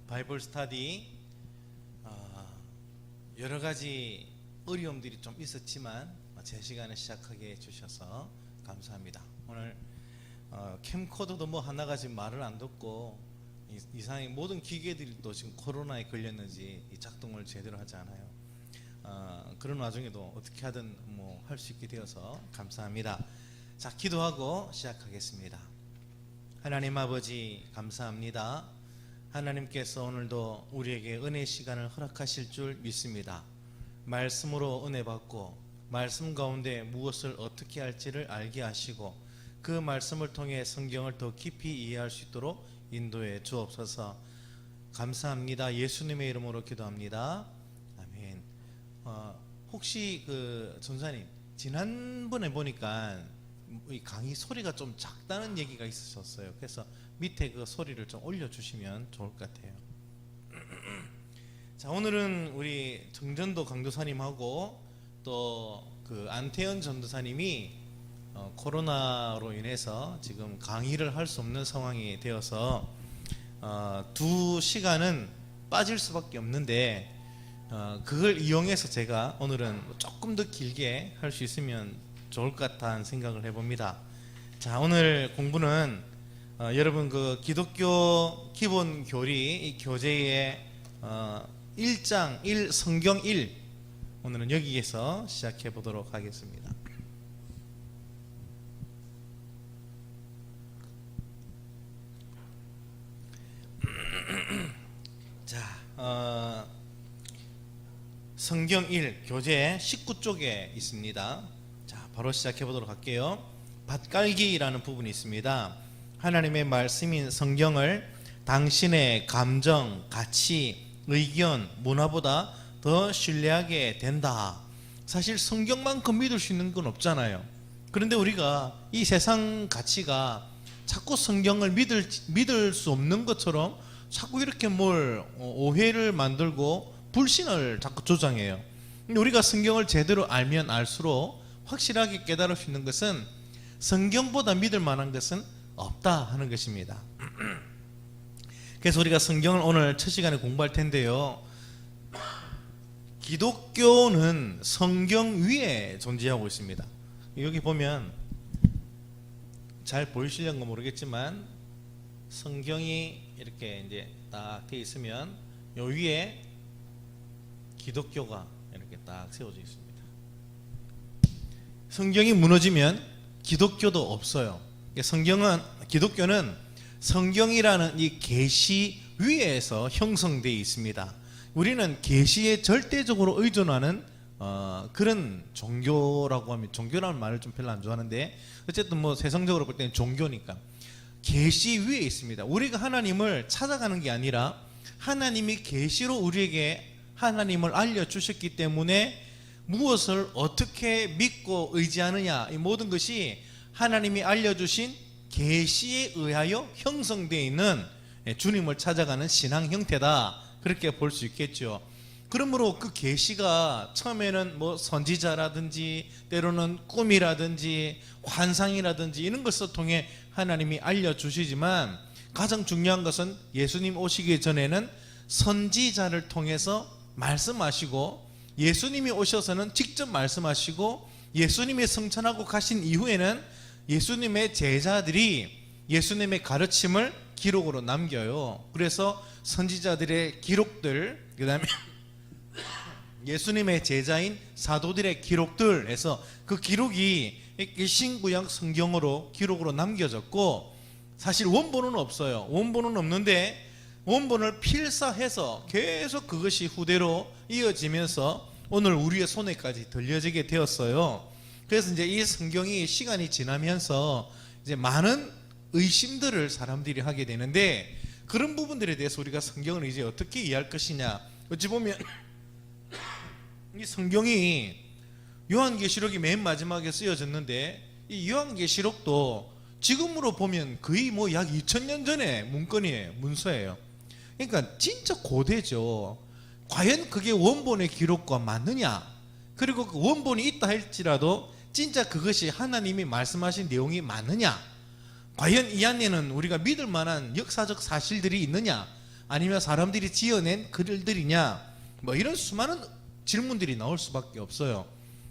바이블 스터디 여러 가지 어려움들이 좀 있었지만 제 시간에 시작하게 해주셔서 감사합니다. 오늘 캠코더도 뭐 하나가 지금 말을 안 듣고 이상하게 모든 기계들도 지금 코로나에 걸렸는지 작동을 제대로 하지 않아요. 그런 와중에도 어떻게 하든 뭐 할 수 있게 되어서 감사합니다. 자, 기도하고 시작하겠습니다. 하나님 아버지 감사합니다. 하나님께서 오늘도 우리에게 은혜 시간을 허락하실 줄 믿습니다. 말씀으로 은혜 받고 말씀 가운데 무엇을 어떻게 할지를 알게 하시고 그 말씀을 통해 성경을 더 깊이 이해할 수 있도록 인도해 주옵소서. 감사합니다. 예수님의 이름으로 기도합니다. 아멘. 혹시 전사님 지난번에 보니까 이 강의 소리가 좀 작다는 얘기가 있으셨어요. 그래서 밑에 그 소리를 좀 올려주시면 좋을 것 같아요. 자, 오늘은 우리 정전도 강도사님하고 또 안태현 전도사님이 코로나로 인해서 지금 강의를 할 수 없는 상황이 되어서 2시간은 빠질 수밖에 없는데 그걸 이용해서 제가 오늘은 조금 더 길게 할 수 있으면 좋을 것 같다는 생각을 해봅니다. 자, 오늘 공부는 여러분 기독교 기본 교리 이 교재의 1장 1 성경 1 오늘은 여기에서 시작해 보도록 하겠습니다. 자, 성경 1 교재 19쪽에 있습니다. 자, 바로 시작해 보도록 할게요. 밭갈기라는 부분이 있습니다. 하나님의 말씀인 성경을 당신의 감정, 가치, 의견, 문화보다 더 신뢰하게 된다. 사실 성경만큼 믿을 수 있는 건 없잖아요. 그런데 우리가 이 세상 가치가 자꾸 성경을 믿을 수 없는 것처럼 자꾸 이렇게 오해를 만들고 불신을 자꾸 조장해요. 근데 우리가 성경을 제대로 알면 알수록 확실하게 깨달을 수 있는 것은 성경보다 믿을 만한 것은 없다 하는 것입니다. 그래서 우리가 성경을 오늘 첫 시간에 공부할 텐데요. 기독교는 성경 위에 존재하고 있습니다. 여기 보면 잘 보이시려는 건 모르겠지만 성경이 이렇게 이제 딱 돼 있으면 요 위에 기독교가 이렇게 딱 세워져 있습니다. 성경이 무너지면 기독교도 없어요. 기독교는 성경이라는 이 계시 위에서 형성되어 있습니다. 우리는 계시에 절대적으로 의존하는 그런 종교라고 하면, 종교라는 말을 좀 별로 안 좋아하는데 어쨌든 세상적으로 볼 때는 종교니까 계시 위에 있습니다. 우리가 하나님을 찾아가는 게 아니라 하나님이 계시로 우리에게 하나님을 알려주셨기 때문에 무엇을 어떻게 믿고 의지하느냐, 이 모든 것이 하나님이 알려주신 계시에 의하여 형성되어 있는 주님을 찾아가는 신앙 형태다, 그렇게 볼 수 있겠죠. 그러므로 그 계시가 처음에는 선지자라든지 때로는 꿈이라든지 환상이라든지 이런 것을 통해 하나님이 알려주시지만 가장 중요한 것은 예수님 오시기 전에는 선지자를 통해서 말씀하시고 예수님이 오셔서는 직접 말씀하시고 예수님이 성천하고 가신 이후에는 예수님의 제자들이 예수님의 가르침을 기록으로 남겨요. 그래서 선지자들의 기록들, 그 다음에 예수님의 제자인 사도들의 기록들에서 그 기록이 신구약 성경으로 기록으로 남겨졌고, 사실 원본은 없어요. 원본은 없는데 원본을 필사해서 계속 그것이 후대로 이어지면서 오늘 우리의 손에까지 들려지게 되었어요. 그래서 이제 이 성경이 시간이 지나면서 이제 많은 의심들을 사람들이 하게 되는데, 그런 부분들에 대해서 우리가 성경을 이제 어떻게 이해할 것이냐. 어찌 보면 이 성경이 요한계시록이 맨 마지막에 쓰여졌는데 이 요한계시록도 지금으로 보면 거의 약 2000년 전의 문건이에요. 문서예요. 그러니까 진짜 고대죠. 과연 그게 원본의 기록과 맞느냐, 그리고 그 원본이 있다 할지라도 진짜 그것이 하나님이 말씀하신 내용이 맞느냐, 과연 이 안에는 우리가 믿을 만한 역사적 사실들이 있느냐, 아니면 사람들이 지어낸 글들이냐, 뭐 이런 수많은 질문들이 나올 수밖에 없어요.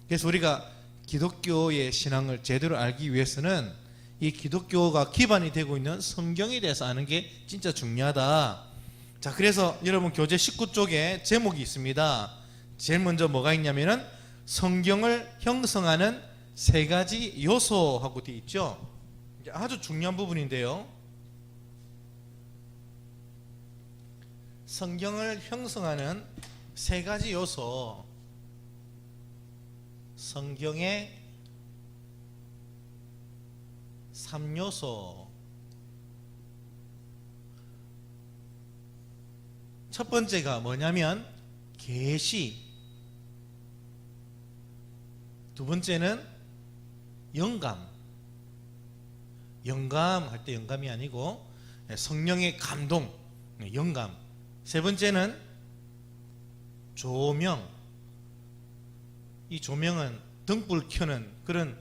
그래서 우리가 기독교의 신앙을 제대로 알기 위해서는 이 기독교가 기반이 되고 있는 성경에 대해서 아는 게 진짜 중요하다. 자, 그래서 여러분 교재 19쪽에 제목이 있습니다. 제일 먼저 뭐가 있냐면은 성경을 형성하는 세 가지 요소하고 되어 있죠. 아주 중요한 부분인데요. 성경을 형성하는 세 가지 요소, 성경의 3요소. 첫 번째가 뭐냐면 계시, 두 번째는 영감. 영감할 때 영감이 아니고 성령의 감동, 영감. 세 번째는 조명. 이 조명은 등불 켜는 그런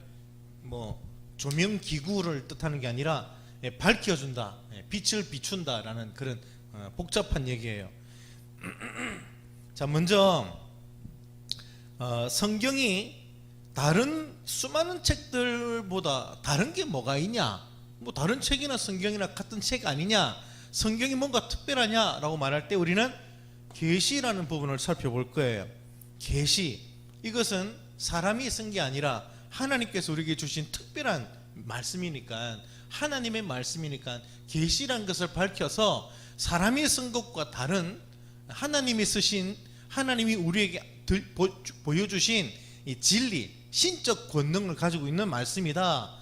뭐 조명 기구를 뜻하는 게 아니라 밝혀준다, 빛을 비춘다라는 그런 복잡한 얘기예요. 자, 먼저 성경이 다른 수많은 책들보다 다른 게 뭐가 있냐, 뭐 다른 책이나 성경이나 같은 책 아니냐, 성경이 뭔가 특별하냐라고 말할 때 우리는 계시라는 부분을 살펴볼 거예요. 계시, 이것은 사람이 쓴 게 아니라 하나님께서 우리에게 주신 특별한 말씀이니까, 하나님의 말씀이니까 계시란 것을 밝혀서 사람이 쓴 것과 다른 하나님이 쓰신, 하나님이 우리에게 보여주신 이 진리, 신적 권능을 가지고 있는 말씀이다.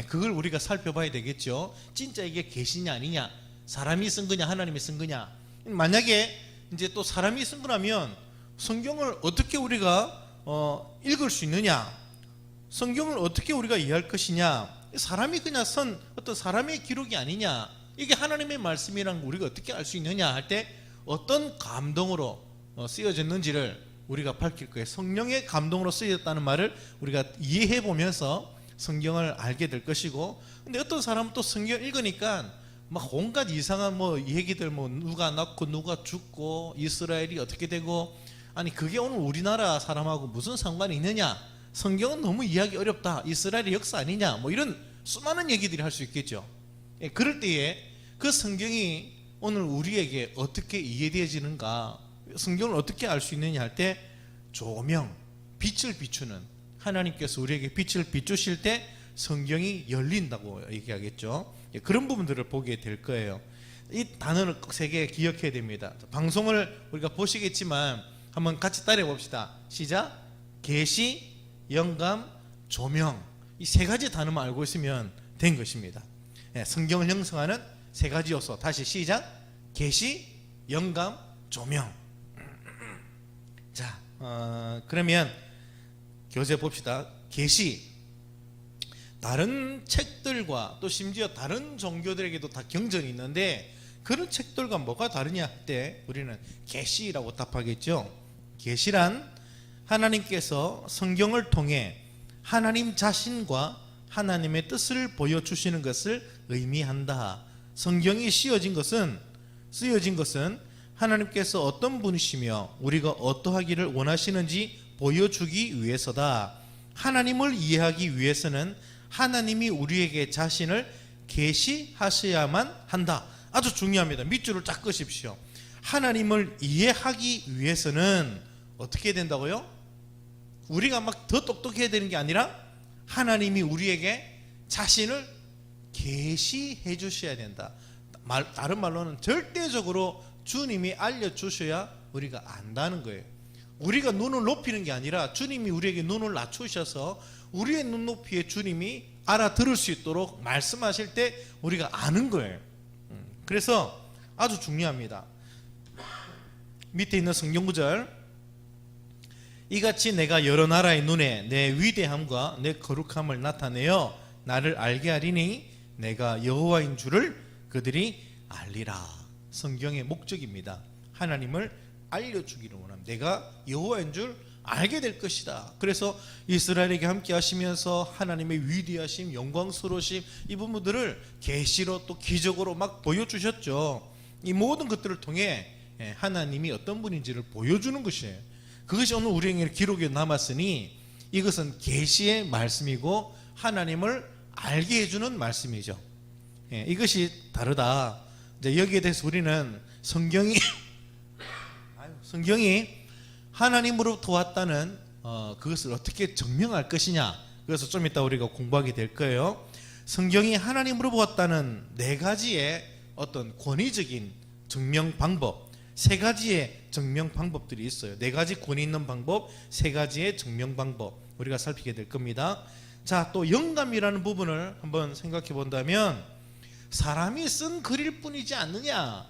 그걸 우리가 살펴봐야 되겠죠. 진짜 이게 계시냐 아니냐, 사람이 쓴 거냐 하나님이 쓴 거냐. 만약에 이제 또 사람이 쓴 거라면 성경을 어떻게 우리가 읽을 수 있느냐, 성경을 어떻게 우리가 이해할 것이냐, 사람이 그냥 쓴 어떤 사람의 기록이 아니냐, 이게 하나님의 말씀이란 걸 우리가 어떻게 알 수 있느냐 할 때 어떤 감동으로 쓰여졌는지를 우리가 밝힐 거예요. 성령의 감동으로 쓰여졌다는 말을 우리가 이해해 보면서 성경을 알게 될 것이고, 근데 어떤 사람은 또 성경 읽으니까 막 온갖 이상한 뭐 얘기들, 뭐 누가 낳고 누가 죽고 이스라엘이 어떻게 되고, 아니 그게 오늘 우리나라 사람하고 무슨 상관이 있느냐, 성경은 너무 이해하기 어렵다, 이스라엘의 역사 아니냐, 뭐 이런 수많은 얘기들이 할 수 있겠죠. 그럴 때에 그 성경이 오늘 우리에게 어떻게 이해되어지는가, 성경을 어떻게 알 수 있느냐 할 때 조명, 빛을 비추는, 하나님께서 우리에게 빛을 비추실 때 성경이 열린다고 얘기하겠죠. 그런 부분들을 보게 될 거예요. 이 단어를 꼭 세 개 기억해야 됩니다. 방송을 우리가 보시겠지만 한번 같이 따라해 봅시다. 시작. 계시, 영감, 조명. 이 세 가지 단어만 알고 있으면 된 것입니다. 성경을 형성하는 세 가지 요소. 다시 시작. 계시, 영감, 조명. 자, 그러면 교재 봅시다. 계시, 다른 책들과 또 심지어 다른 종교들에게도 다 경전이 있는데 그런 책들과 뭐가 다르냐 할 때 우리는 계시라고 답하겠죠. 계시란 하나님께서 성경을 통해 하나님 자신과 하나님의 뜻을 보여주시는 것을 의미한다. 성경이 쓰여진 것은 하나님께서 어떤 분이시며 우리가 어떠하기를 원하시는지 보여주기 위해서다. 하나님을 이해하기 위해서는 하나님이 우리에게 자신을 계시하셔야만 한다. 아주 중요합니다. 밑줄을 쫙 그으십시오. 하나님을 이해하기 위해서는 어떻게 된다고요? 우리가 막 더 똑똑해야 되는 게 아니라 하나님이 우리에게 자신을 계시해 주셔야 된다. 다른 말로는 절대적으로 주님이 알려주셔야 우리가 안다는 거예요. 우리가 눈을 높이는 게 아니라 주님이 우리에게 눈을 낮추셔서 우리의 눈높이에 주님이 알아들을 수 있도록 말씀하실 때 우리가 아는 거예요. 그래서 아주 중요합니다. 밑에 있는 성경 구절, 이같이 내가 여러 나라의 눈에 내 위대함과 내 거룩함을 나타내어 나를 알게 하리니 내가 여호와인 줄을 그들이 알리라. 성경의 목적입니다. 하나님을 알려주기를 원합니다. 내가 여호와인 줄 알게 될 것이다. 그래서 이스라엘에게 함께 하시면서 하나님의 위대하심, 영광스러우심, 이 부분들을 계시로 또 기적으로 막 보여주셨죠. 이 모든 것들을 통해 하나님이 어떤 분인지를 보여주는 것이에요. 그것이 오늘 우리에게 기록에 남았으니 이것은 계시의 말씀이고 하나님을 알게 해주는 말씀이죠. 이것이 다르다. 이제 여기에 대해서 우리는 성경이 하나님으로부터 왔다는 그것을 어떻게 증명할 것이냐, 그래서 좀 이따 우리가 공부하게 될 거예요. 성경이 하나님으로부터 왔다는 네 가지의 어떤 권위적인 증명 방법, 세 가지의 증명 방법들이 있어요. 네 가지 권위 있는 방법, 세 가지의 증명 방법 우리가 살피게 될 겁니다. 자, 또 영감이라는 부분을 한번 생각해 본다면 사람이 쓴 글일 뿐이지 않느냐.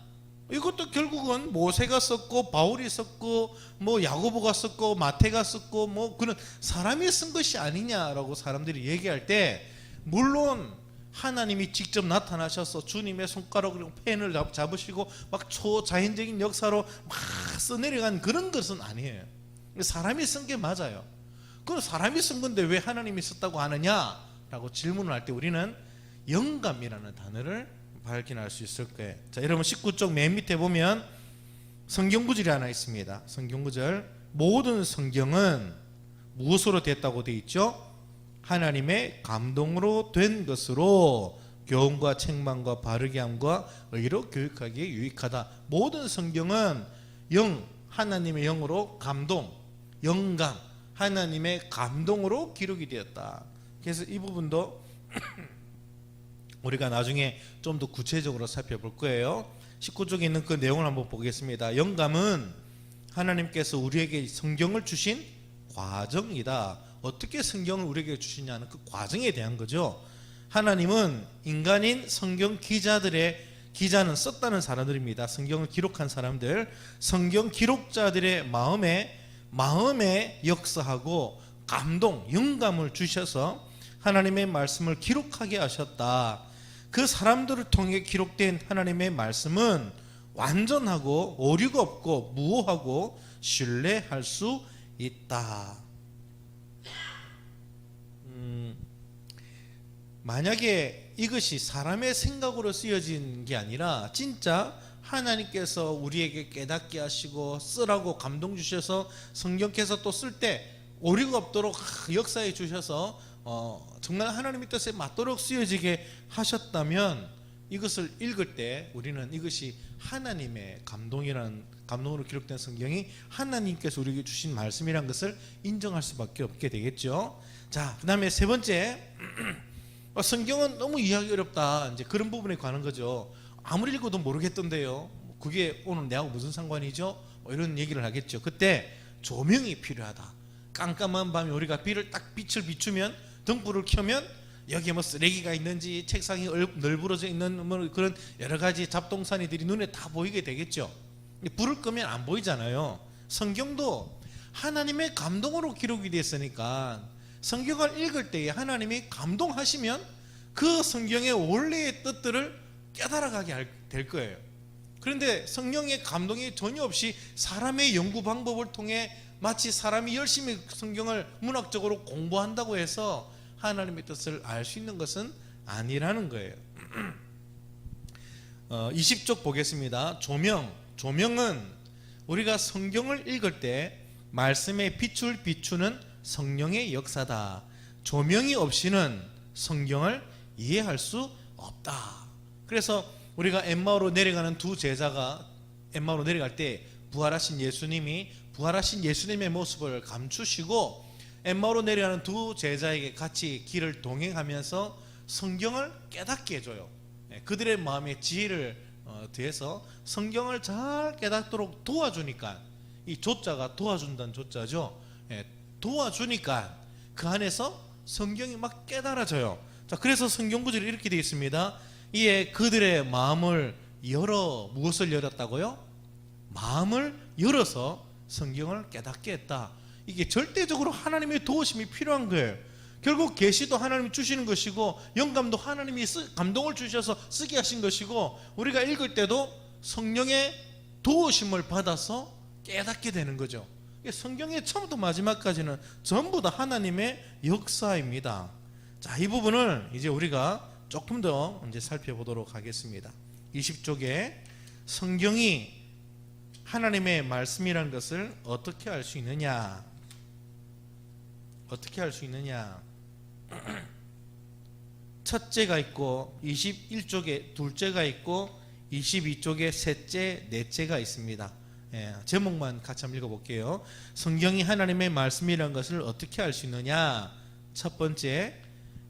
이것도 결국은 모세가 썼고 바울이 썼고 뭐 야고보가 썼고 마태가 썼고 뭐 그런 사람이 쓴 것이 아니냐라고 사람들이 얘기할 때, 물론 하나님이 직접 나타나셔서 주님의 손가락으로 펜을 잡으시고 막 초자연적인 역사로 막 써내려간 그런 것은 아니에요. 사람이 쓴 게 맞아요. 그럼 사람이 쓴 건데 왜 하나님이 썼다고 하느냐라고 질문을 할 때 우리는 영감이라는 단어를 발견할 수 있을 거예요. 자, 여러분 19쪽 맨 밑에 보면 성경 구절이 하나 있습니다. 성경 구절, 모든 성경은 무엇으로 됐다고 되어 있죠? 하나님의 감동으로 된 것으로 교훈과 책망과 바르게 함과 의로 교육하기에 유익하다. 모든 성경은 하나님의 영으로 감동, 영감, 하나님의 감동으로 기록이 되었다. 그래서 이 부분도 우리가 나중에 좀 더 구체적으로 살펴볼 거예요. 19쪽에 있는 그 내용을 한번 보겠습니다. 영감은 하나님께서 우리에게 성경을 주신 과정이다. 어떻게 성경을 우리에게 주시냐는 그 과정에 대한 거죠. 하나님은 인간인 성경 기자는 썼다는 사람들입니다. 성경을 기록한 사람들, 성경 기록자들의 마음에 역사하고 감동, 영감을 주셔서 하나님의 말씀을 기록하게 하셨다. 그 사람들을 통해 기록된 하나님의 말씀은 완전하고 오류가 없고 무오하고 신뢰할 수 있다. 만약에 이것이 사람의 생각으로 쓰여진 게 아니라 진짜 하나님께서 우리에게 깨닫게 하시고 쓰라고 감동 주셔서 성경께서 또 쓸 때 오류가 없도록 역사해 주셔서 정말 하나님의 뜻에 맞도록 쓰여지게 하셨다면 이것을 읽을 때 우리는 이것이 하나님의 감동으로 기록된 성경이 하나님께서 우리에게 주신 말씀이라는 것을 인정할 수밖에 없게 되겠죠. 자, 그 다음에 세 번째, 성경은 너무 이해하기 어렵다, 이제 그런 부분에 관한 거죠. 아무리 읽어도 모르겠던데요, 그게 오늘 내하고 무슨 상관이죠? 이런 얘기를 하겠죠. 그때 조명이 필요하다. 깜깜한 밤에 우리가 빛을 비추면, 등불을 켜면 여기에 뭐 쓰레기가 있는지 책상이 널브러져 있는 뭐 그런 여러 가지 잡동사니들이 눈에 다 보이게 되겠죠. 불을 끄면 안 보이잖아요. 성경도 하나님의 감동으로 기록이 됐으니까 성경을 읽을 때에 하나님이 감동하시면 그 성경의 원래의 뜻들을 깨달아가게 될 거예요. 그런데 성경의 감동이 전혀 없이 사람의 연구 방법을 통해 마치 사람이 열심히 성경을 문학적으로 공부한다고 해서 하나님의 뜻을 알 수 있는 것은 아니라는 거예요. 20쪽 보겠습니다. 조명은 우리가 성경을 읽을 때 말씀의 빛을 비추는 성령의 역사다. 조명이 없이는 성경을 이해할 수 없다. 그래서 우리가 엠마오로 내려가는 두 제자가 엠마오로 내려갈 때 부활하신 예수님의 모습을 감추시고 엠마오로 내려가는 두 제자에게 같이 길을 동행하면서 성경을 깨닫게 해줘요. 그들의 마음에 지혜를 더해서 성경을 잘 깨닫도록 도와주니까, 이 조자가 도와준다는 조자죠. 도와주니까 그 안에서 성경이 막 깨달아져요. 자, 그래서 성경 구절이 이렇게 되어 있습니다. 이에 그들의 마음을 무엇을 열었다고요? 마음을 열어서 성경을 깨닫게 했다. 이게 절대적으로 하나님의 도우심이 필요한 거예요. 결국 계시도 하나님이 주시는 것이고 영감도 하나님이 감동을 주셔서 쓰게 하신 것이고, 우리가 읽을 때도 성령의 도우심을 받아서 깨닫게 되는 거죠. 성경의 처음부터 마지막까지는 전부 다 하나님의 역사입니다. 자, 이 부분을 이제 우리가 조금 더 이제 살펴보도록 하겠습니다. 20쪽에 성경이 하나님의 말씀이라는 것을 어떻게 알 수 있느냐? 어떻게 알 수 있느냐? 첫째가 있고 21쪽에 둘째가 있고 22쪽에 셋째, 넷째가 있습니다. 제목만 같이 한번 읽어볼게요. 성경이 하나님의 말씀이라는 것을 어떻게 알 수 있느냐? 첫 번째,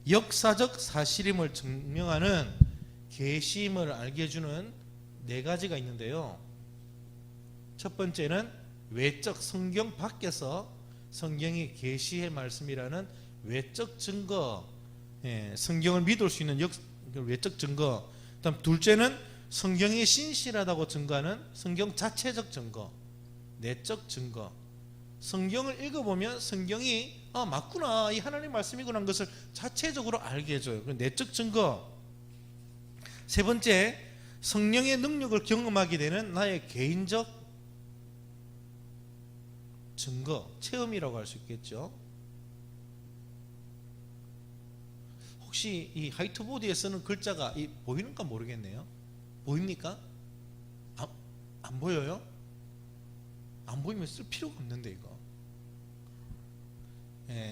역사적 사실임을 증명하는 계시임을 알게 해주는 네 가지가 있는데요. 첫 번째는 외적, 성경 밖에서 성경이 계시의 말씀이라는 외적 증거, 성경을 믿을 수 있는 외적 증거. 그다음 둘째는 성경이 신실하다고 증거하는 성경 자체적 증거, 내적 증거. 성경을 읽어보면 성경이 맞구나, 이 하나님 말씀이구나 하는 것을 자체적으로 알게 해줘요. 내적 증거. 세 번째, 성령의 능력을 경험하게 되는 나의 개인적 증거, 체험이라고 할 수 있겠죠. 혹시 이 화이트보드에 쓰는 글자가 보이는가 모르겠네요. 보입니까? 안 보여요? 안 보이면 쓸 필요가 없는데 이거.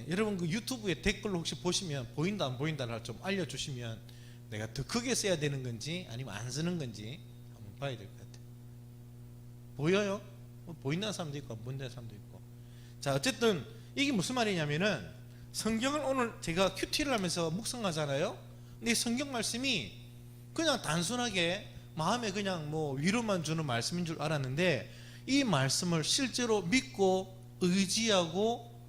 여러분 그 유튜브에 댓글로 혹시 보시면 보인다 안 보인다를 좀 알려주시면 내가 더 크게 써야 되는 건지 아니면 안 쓰는 건지 한번 봐야 될 것 같아요. 보여요? 보인다는 사람도 있고 안 보인다는 사람도 있고. 자, 어쨌든 이게 무슨 말이냐면은 성경을 오늘 제가 큐티를 하면서 묵상하잖아요. 근데 이 성경 말씀이 그냥 단순하게 마음에 그냥 뭐 위로만 주는 말씀인 줄 알았는데 이 말씀을 실제로 믿고 의지하고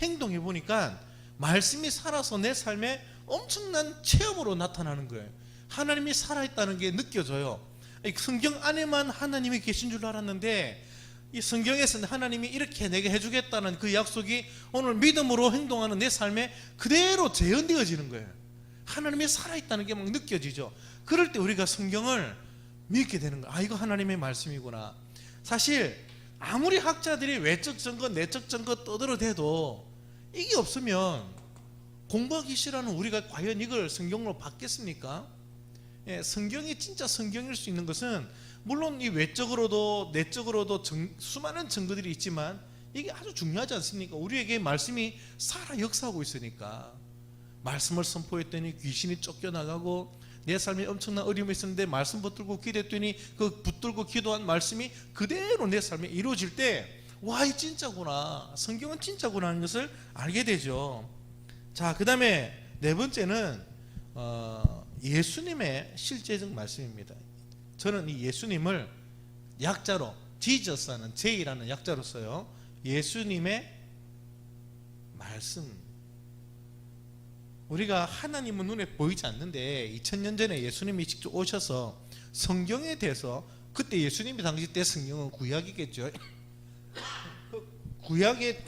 행동해 보니까 말씀이 살아서 내 삶에 엄청난 체험으로 나타나는 거예요. 하나님이 살아있다는 게 느껴져요. 성경 안에만 하나님이 계신 줄 알았는데 이 성경에서는 하나님이 이렇게 내게 해주겠다는 그 약속이 오늘 믿음으로 행동하는 내 삶에 그대로 재현되어지는 거예요. 하나님이 살아있다는 게 막 느껴지죠. 그럴 때 우리가 성경을 믿게 되는 거예요. 이거 하나님의 말씀이구나. 사실 아무리 학자들이 외적 증거, 내적 증거 떠들어대도 이게 없으면 공부하기 싫어하는 우리가 과연 이걸 성경으로 받겠습니까? 성경이 진짜 성경일 수 있는 것은 물론 이 외적으로도 내적으로도 수많은 증거들이 있지만 이게 아주 중요하지 않습니까? 우리에게 말씀이 살아 역사하고 있으니까. 말씀을 선포했더니 귀신이 쫓겨나가고 내 삶에 엄청난 어려움이 있었는데 말씀 붙들고 기도했더니 그 붙들고 기도한 말씀이 그대로 내 삶에 이루어질 때 와, 이 진짜구나, 성경은 진짜구나 하는 것을 알게 되죠. 자, 그 다음에 네 번째는 예수님의 실제적 말씀입니다. 저는 이 예수님을 약자로 지저스라는 J라는 약자로 써요. 예수님의 말씀. 우리가 하나님은 눈에 보이지 않는데 2000년 전에 예수님이 직접 오셔서 성경에 대해서, 그때 예수님이 당시 때 성경은 구약이겠죠. 구약에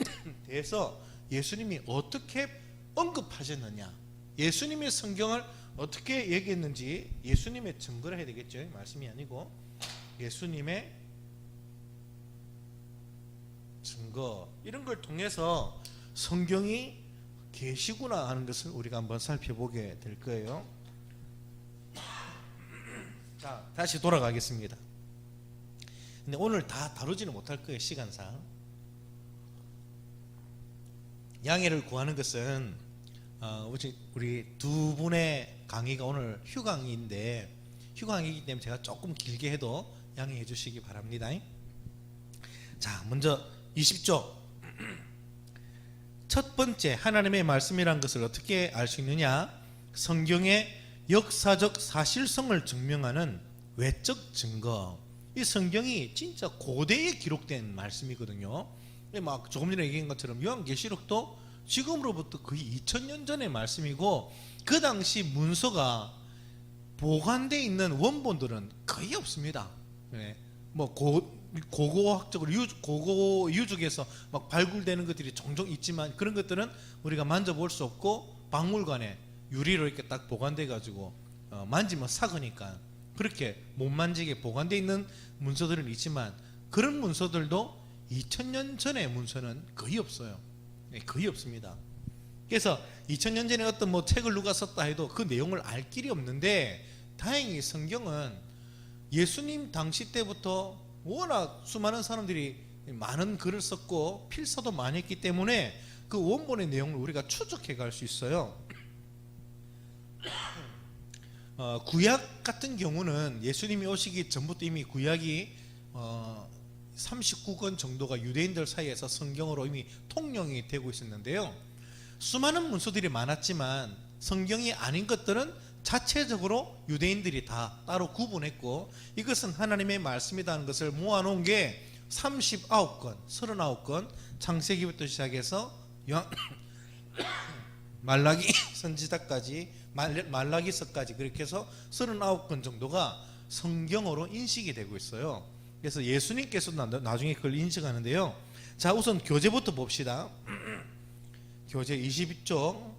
대해서 예수님이 어떻게 언급하셨느냐, 예수님의 성경을 어떻게 얘기했는지 예수님의 증거를 해야 되겠죠. 말씀이 아니고 예수님의 증거, 이런 걸 통해서 성경이 계시구나 하는 것을 우리가 한번 살펴보게 될 거예요. 자, 다시 돌아가겠습니다. 근데 오늘 다 다루지는 못할 거예요, 시간상. 양해를 구하는 것은 우리 두 분의 강의가 오늘 휴강인데, 휴강이기 때문에 제가 조금 길게 해도 양해해 주시기 바랍니다. 자, 먼저 20조. 첫 번째, 하나님의 말씀이란 것을 어떻게 알 수 있느냐? 성경의 역사적 사실성을 증명하는 외적 증거. 이 성경이 진짜 고대에 기록된 말씀이거든요. 막 조금 전에 얘기한 것처럼 요한계시록도 지금으로부터 거의 2000년 전의 말씀이고, 그 당시 문서가 보관되어 있는 원본들은 거의 없습니다. 뭐 고고학적으로 고고 유적에서 막 발굴되는 것들이 종종 있지만 그런 것들은 우리가 만져볼 수 없고 박물관에 유리로 이렇게 딱 보관돼 가지고 만지면 삭으니까 그렇게 못 만지게 보관돼 있는 문서들은 있지만, 그런 문서들도 2000년 전의 문서는 거의 없어요. 거의 없습니다. 그래서 2000년 전에 어떤 뭐 책을 누가 썼다 해도 그 내용을 알 길이 없는데, 다행히 성경은 예수님 당시 때부터 워낙 수많은 사람들이 많은 글을 썼고 필사도 많이 했기 때문에 그 원본의 내용을 우리가 추적해 갈 수 있어요. 구약 같은 경우는 예수님이 오시기 전부터 이미 구약이 39권 정도가 유대인들 사이에서 성경으로 이미 통용이 되고 있었는데요. 수많은 문서들이 많았지만 성경이 아닌 것들은 자체적으로 유대인들이 다 따로 구분했고, 이것은 하나님의 말씀이라는 것을 모아놓은 게 39권, 39권, 창세기부터 시작해서 말라기 선지자까지, 말라기서까지 그렇게 해서 39권 정도가 성경으로 인식이 되고 있어요. 그래서 예수님께서도 나중에 그걸 인식하는데요. 자, 우선 교재부터 봅시다. 교재 22쪽,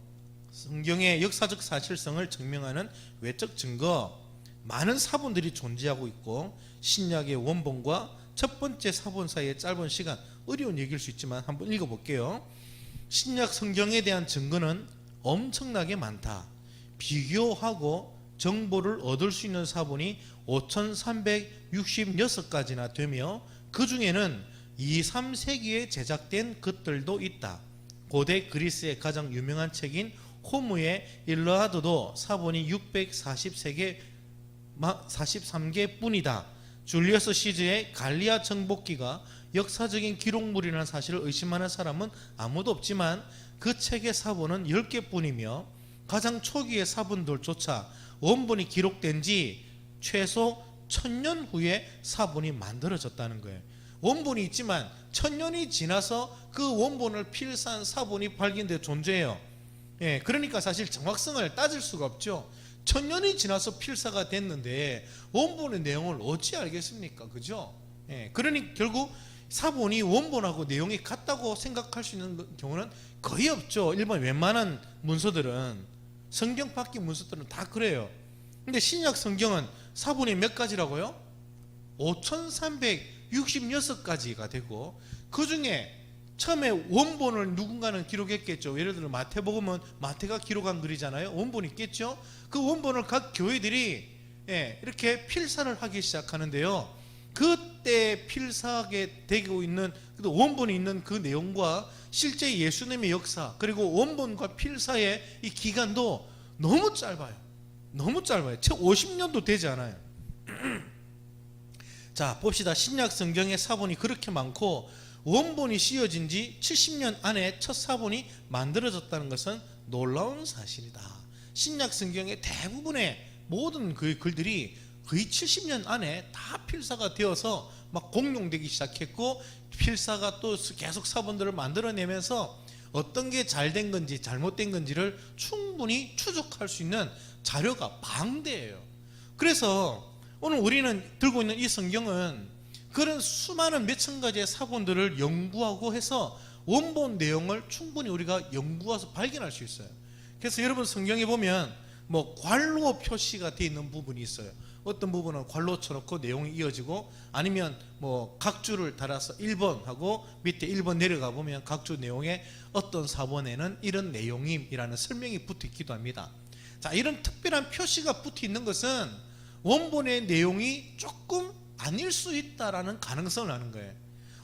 성경의 역사적 사실성을 증명하는 외적 증거. 많은 사본들이 존재하고 있고 신약의 원본과 첫 번째 사본 사이의 짧은 시간, 어려운 얘기일 수 있지만 한번 읽어볼게요. 신약 성경에 대한 증거는 엄청나게 많다. 비교하고 정보를 얻을 수 있는 사본이 5366가지나 되며 그 중에는 2, 3세기에 제작된 것들도 있다. 고대 그리스의 가장 유명한 책인 호무의 일리아드도 사본이 643개 뿐이다. 줄리어스 시저의 갈리아 정복기가 역사적인 기록물이라는 사실을 의심하는 사람은 아무도 없지만 그 책의 사본은 10개 뿐이며 가장 초기의 사본들조차 원본이 기록된 지 최소 1000년 후에 사본이 만들어졌다는 거예요. 원본이 있지만 1000년이 지나서 그 원본을 필사한 사본이 발견돼 존재해요. 예, 그러니까 사실 정확성을 따질 수가 없죠. 1000년이 지나서 필사가 됐는데 원본의 내용을 어찌 알겠습니까? 그죠? 예, 그러니 결국 사본이 원본하고 내용이 같다고 생각할 수 있는 경우는 거의 없죠. 일반 웬만한 문서들은, 성경 밖의 문서들은 다 그래요. 근데 신약 성경은 사본이 몇 가지라고요? 5366가지가 되고, 그 중에 처음에 원본을 누군가는 기록했겠죠. 예를 들어 마태복음은 마태가 기록한 글이잖아요. 원본이 있겠죠. 그 원본을 각 교회들이 이렇게 필사를 하기 시작하는데요. 그때 필사하게 되고 있는 원본이 있는 그 내용과 실제 예수님의 역사, 그리고 원본과 필사의 이 기간도 너무 짧아요. 너무 짧아요. 채 50년도 되지 않아요. 자, 봅시다. 신약 성경의 사본이 그렇게 많고 원본이 씌어진 지 70년 안에 첫 사본이 만들어졌다는 것은 놀라운 사실이다. 신약 성경의 대부분의 모든 그 글들이 거의 70년 안에 다 필사가 되어서 막 공용되기 시작했고, 필사가 또 계속 사본들을 만들어내면서 어떤 게 잘된 건지 잘못된 건지를 충분히 추적할 수 있는 자료가 방대해요. 그래서 오늘 우리는 들고 있는 이 성경은 그런 수많은 몇천 가지의 사본들을 연구하고 해서 원본 내용을 충분히 우리가 연구해서 발견할 수 있어요. 그래서 여러분 성경에 보면 뭐 괄로 표시가 되어 있는 부분이 있어요. 어떤 부분은 괄로 쳐놓고 내용이 이어지고, 아니면 뭐 각주를 달아서 1번 하고 밑에 1번 내려가 보면 각주 내용에 어떤 사본에는 이런 내용임이라는 설명이 붙어 있기도 합니다. 자, 이런 특별한 표시가 붙어 있는 것은 원본의 내용이 조금 아닐 수 있다라는 가능성을 하는 거예요.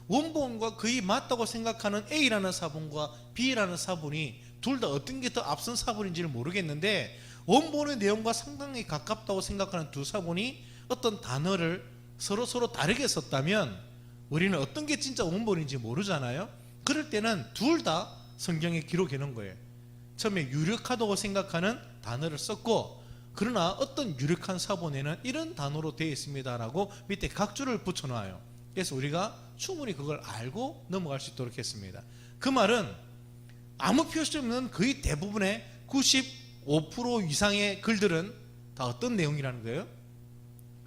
원본과 거의 맞다고 생각하는 A라는 사본과 B라는 사본이 둘 다 어떤 게 더 앞선 사본인지를 모르겠는데, 원본의 내용과 상당히 가깝다고 생각하는 두 사본이 어떤 단어를 서로 다르게 썼다면 우리는 어떤 게 진짜 원본인지 모르잖아요. 그럴 때는 둘 다 성경에 기록해 놓은 거예요. 처음에 유력하다고 생각하는 단어를 썼고, 그러나 어떤 유력한 사본에는 이런 단어로 되어 있습니다라고 밑에 각주를 붙여놔요. 그래서 우리가 충분히 그걸 알고 넘어갈 수 있도록 했습니다. 그 말은 아무 표시 없는 거의 대부분의 95% 이상의 글들은 다 어떤 내용이라는 거예요?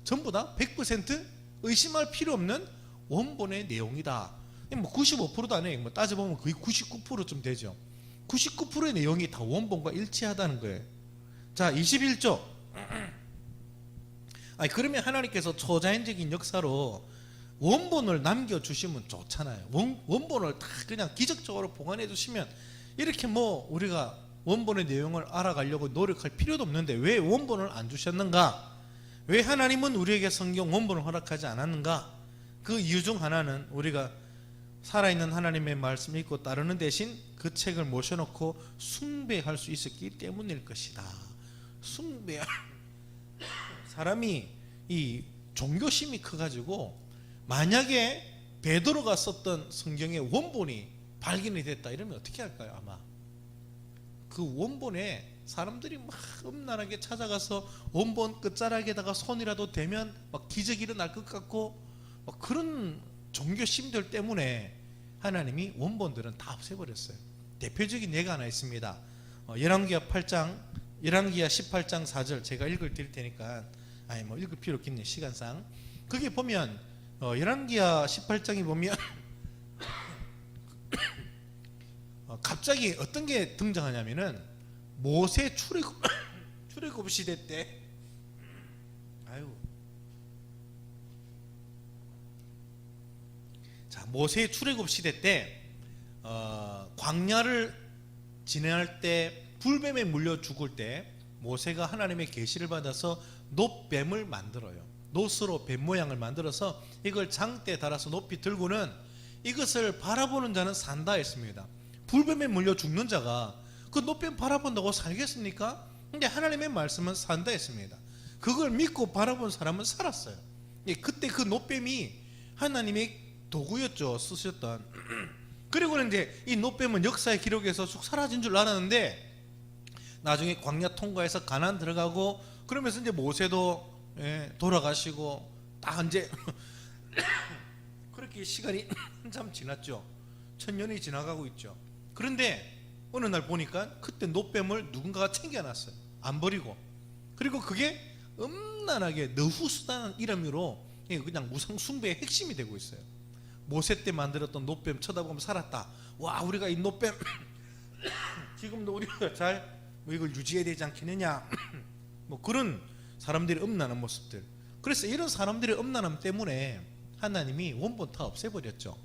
전부 다 100% 의심할 필요 없는 원본의 내용이다. 뭐 95%도 아니에요. 뭐 따져보면 거의 99%좀 되죠. 99%의 내용이 다 원본과 일치하다는 거예요. 자, 21조. 그러면 하나님께서 초자연적인 역사로 원본을 남겨주시면 좋잖아요. 원본을 다 그냥 기적적으로 보관해 주시면 이렇게 뭐 우리가 원본의 내용을 알아가려고 노력할 필요도 없는데 왜 원본을 안 주셨는가? 왜 하나님은 우리에게 성경 원본을 허락하지 않았는가? 그 이유 중 하나는 우리가 살아있는 하나님의 말씀을 읽고 따르는 대신 그 책을 모셔놓고 숭배할 수 있었기 때문일 것이다. 숭배. 사람이 이 종교심이 커가지고 만약에 베드로가 썼던 성경의 원본이 발견이 됐다 이러면 어떻게 할까요? 아마 그 원본에 사람들이 막 음란하게 찾아가서 원본 끝자락에다가 손이라도 대면 막 기적이 일어날 것 같고 막 그런 종교심들 때문에 하나님이 원본들은 다 없애버렸어요. 대표적인 예가 하나 있습니다. 열왕기하 18장 4절 제가 읽을 드릴 테니까 읽을 필요 없겠네요, 시간상. 거기 보면 열왕기하 18장에 보면 갑자기 어떤 게 등장하냐면은 모세 출애굽 시대 때 모세 출애굽 시대 때 광야를 진행할 때 불뱀에 물려 죽을 때 모세가 하나님의 계시를 받아서 놋뱀을 만들어요. 놋으로 뱀 모양을 만들어서 이걸 장대에 달아서 높이 들고는 이것을 바라보는 자는 산다 했습니다. 불뱀에 물려 죽는 자가 그 놋뱀 바라본다고 살겠습니까? 근데 하나님의 말씀은 산다 했습니다. 그걸 믿고 바라본 사람은 살았어요. 그때 그 놋뱀이 하나님의 도구였죠, 쓰셨던. 그리고는 이제 이 놋뱀은 역사의 기록에서 쑥 사라진 줄 알았는데 나중에 광야 통과해서 가나안 들어가고 그러면서 이제 모세도 돌아가시고 딱 이제 그렇게 시간이 한참 지났죠. 1000년이 지나가고 있죠. 그런데 어느 날 보니까 그때 놋뱀을 누군가가 챙겨놨어요. 안 버리고. 그리고 그게 음란하게 너후수다는 이름으로 그냥 우상 숭배의 핵심이 되고 있어요. 모세 때 만들었던 놋뱀 쳐다보면 살았다. 와, 우리가 이 놋뱀 지금도 우리가 잘 이걸 유지해야 되지 않겠느냐. 그런 사람들의 음란한 모습들. 그래서 이런 사람들의 음란함 때문에 하나님이 원본 다 없애버렸죠.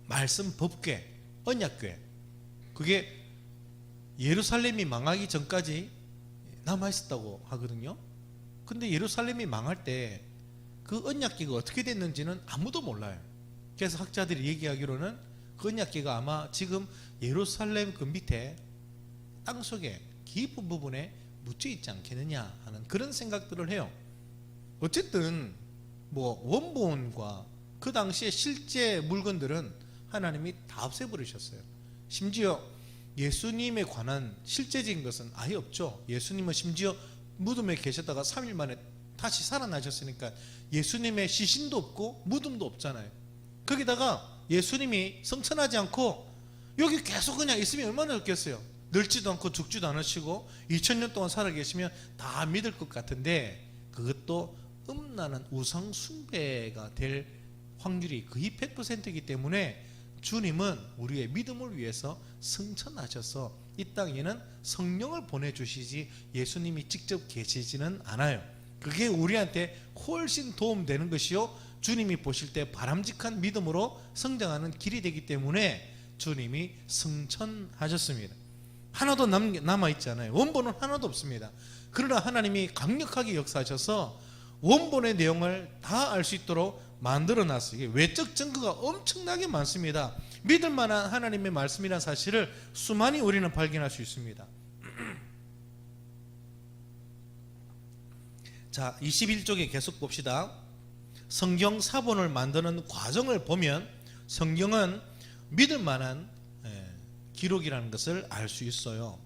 말씀 법궤, 언약궤, 그게 예루살렘이 망하기 전까지 남아있었다고 하거든요. 근데 예루살렘이 망할 때 그 언약궤가 어떻게 됐는지는 아무도 몰라요. 그래서 학자들이 얘기하기로는 그 언약궤가 아마 지금 예루살렘 그 밑에 땅속에 깊은 부분에 묻혀 있지 않겠느냐 하는 그런 생각들을 해요. 어쨌든 원본과 그 당시에 실제 물건들은 하나님이 다 없애버리셨어요. 심지어 예수님에 관한 실제적인 것은 아예 없죠. 예수님은 심지어 무덤에 계셨다가 3일 만에 다시 살아나셨으니까 예수님의 시신도 없고 무덤도 없잖아요. 거기다가 예수님이 성천하지 않고 여기 계속 그냥 있으면 얼마나 좋겠어요. 늙지도 않고 죽지도 않으시고 2000년 동안 살아계시면 다 믿을 것 같은데 그것도 음란한 우상 숭배가 될 확률이 거의 100%이기 때문에 주님은 우리의 믿음을 위해서 승천하셔서 이 땅에는 성령을 보내주시지 예수님이 직접 계시지는 않아요. 그게 우리한테 훨씬 도움되는 것이요, 주님이 보실 때 바람직한 믿음으로 성장하는 길이 되기 때문에 주님이 승천하셨습니다. 하나도 남아있지 않아요. 원본은 하나도 없습니다. 그러나 하나님이 강력하게 역사하셔서 원본의 내용을 다 알 수 있도록 만들어놨어요. 이게 외적 증거가 엄청나게 많습니다. 믿을 만한 하나님의 말씀이라는 사실을 수많이 우리는 발견할 수 있습니다. 자, 21쪽에 계속 봅시다. 성경 사본을 만드는 과정을 보면 성경은 믿을 만한 기록이라는 것을 알 수 있어요.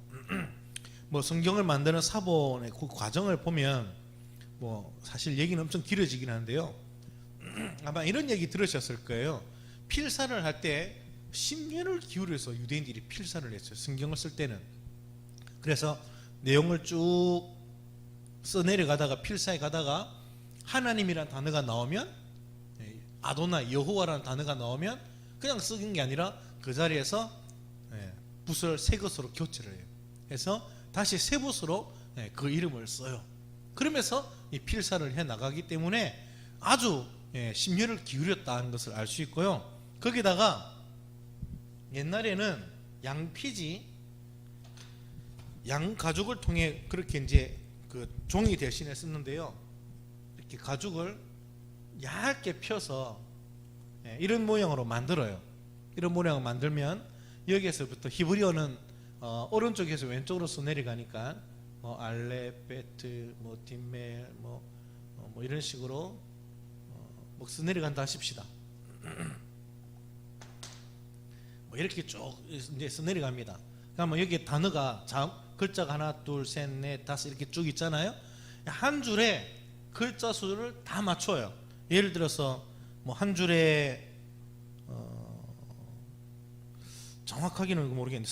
성경을 만드는 사본의 그 과정을 보면 사실 얘기는 엄청 길어지긴 하는데요. 아마 이런 얘기 들으셨을 거예요. 필사를 할 때 10년을 기울여서 유대인들이 필사를 했어요. 성경을 쓸 때는. 그래서 내용을 쭉 써내려가다가 필사해 가다가 하나님이라는 단어가 나오면, 아도나 여호와라는 단어가 나오면 그냥 쓰는 게 아니라 그 자리에서 붓을 새 것으로 교체를 해요. 그래서 다시 새 붓으로 그 이름을 써요. 그러면서 이 필사를 해 나가기 때문에 아주 심혈을 기울였다는 것을 알 수 있고요. 거기다가 옛날에는 양 가죽을 통해 그렇게 이제 그 종이 대신에 썼는데요. 이렇게 가죽을 얇게 펴서 이런 모양으로 만들어요. 이런 모양을 만들면 여기에서부터 히브리어는 오른쪽에서 왼쪽으로 써 내려가니까 알레, 베트, 뒷멜, 이런 식으로 써 내려간다 하십시다. 이렇게 쭉 이제 써 내려갑니다. 그러면 여기 단어가 글자가 하나, 둘, 셋, 넷, 다섯 이렇게 쭉 있잖아요. 한 줄에 글자 수를 다 맞춰요. 예를 들어서 한 줄에 정확하게는 모르겠는데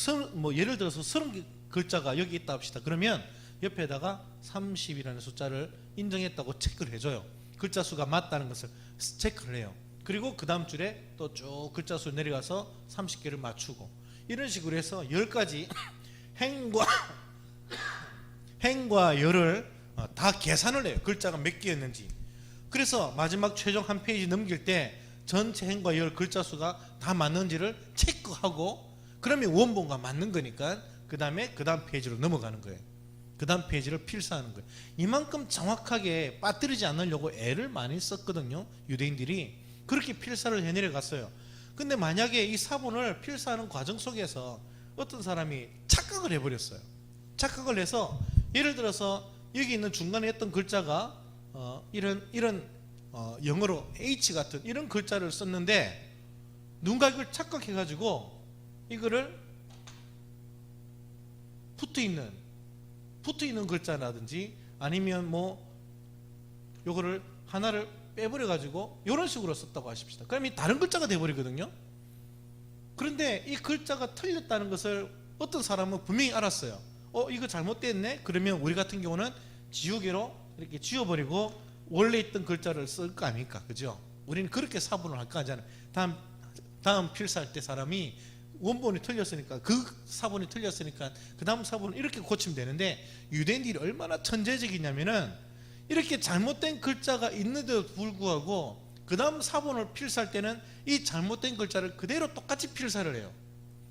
예를 들어서 30개 글자가 여기 있다 합시다. 그러면 옆에다가 30이라는 숫자를 인정했다고 체크를 해줘요. 글자 수가 맞다는 것을 체크를 해요. 그리고 그 다음 줄에 또 쭉 글자 수 내려가서 30개를 맞추고 이런 식으로 해서 10가지 행과 열을 다 계산을 해요. 글자가 몇 개였는지. 그래서 마지막 최종 한 페이지 넘길 때 전체 행과 열 글자 수가 다 맞는지를 체크하고 그러면 원본과 맞는 거니까 그 다음 페이지로 넘어가는 거예요. 그 다음 페이지를 필사하는 거예요. 이만큼 정확하게 빠뜨리지 않으려고 애를 많이 썼거든요. 유대인들이 그렇게 필사를 해내려 갔어요. 근데 만약에 이 사본을 필사하는 과정 속에서 어떤 사람이 착각을 해버렸어요. 착각을 해서 예를 들어서 여기 있는 중간에 했던 글자가 이런 영어로 H 같은 이런 글자를 썼는데 누군가 이걸 착각해가지고 이거를 붙어있는 글자라든지 아니면 요거를 하나를 빼버려가지고 이런 식으로 썼다고 하십시다. 그럼 이 다른 글자가 돼버리거든요. 그런데 이 글자가 틀렸다는 것을 어떤 사람은 분명히 알았어요. 이거 잘못됐네? 그러면 우리 같은 경우는 지우개로 이렇게 지워버리고 원래 있던 글자를 쓸 거 아닙니까? 그죠? 우리는 그렇게 사본을 할 거 아니잖아요. 다음 필사할 때 사람이 원본이 틀렸으니까 그 사본이 틀렸으니까 그 다음 사본을 이렇게 고치면 되는데 유대인들이 얼마나 천재적이냐면은 이렇게 잘못된 글자가 있는데도 불구하고 그 다음 사본을 필사할 때는 이 잘못된 글자를 그대로 똑같이 필사를 해요.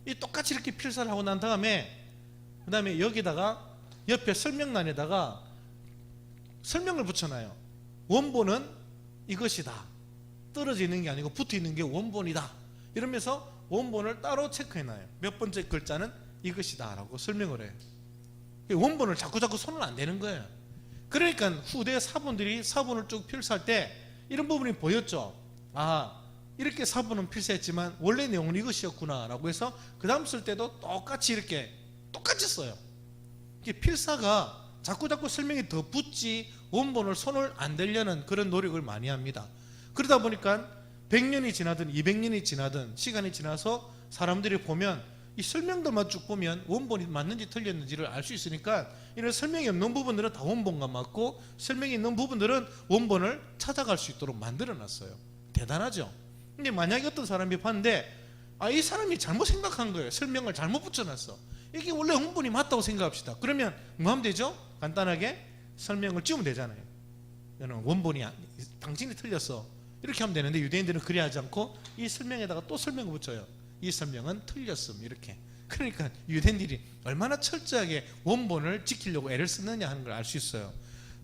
이 똑같이 이렇게 필사를 하고 난 다음에 그 다음에 여기다가 옆에 설명란에다가 설명을 붙여놔요. 원본은 이것이다. 떨어져 있는 게 아니고 붙어 있는 게 원본이다. 이러면서 원본을 따로 체크해놔요. 몇 번째 글자는 이것이다 라고 설명을 해요. 원본을 자꾸 손을 안 대는 거예요. 그러니까 후대 사본들이 사본을 쭉 필사할 때 이런 부분이 보였죠. 이렇게 사본은 필사했지만 원래 내용은 이것이었구나 라고 해서 그 다음 쓸 때도 똑같이 써요. 필사가 자꾸 설명이 더 붙지 원본을 손을 안 대려는 그런 노력을 많이 합니다. 그러다 보니까 100년이 지나든 200년이 지나든 시간이 지나서 사람들이 보면 이 설명들만 쭉 보면 원본이 맞는지 틀렸는지를 알 수 있으니까 이런 설명이 없는 부분들은 다 원본과 맞고 설명이 있는 부분들은 원본을 찾아갈 수 있도록 만들어 놨어요. 대단하죠. 근데 만약에 어떤 사람이 봤는데 이 사람이 잘못 생각한 거예요. 설명을 잘못 붙여놨어. 이게 원래 원본이 맞다고 생각합시다. 그러면 뭐 하면 되죠? 간단하게 설명을 지우면 되잖아요. 이거는 원본이 당신이 틀렸어. 이렇게 하면 되는데 유대인들은 그리 하지 않고 이 설명에다가 또 설명을 붙여요. 이 설명은 틀렸음. 이렇게. 그러니까 유대인들이 얼마나 철저하게 원본을 지키려고 애를 쓰느냐 하는 걸 알 수 있어요.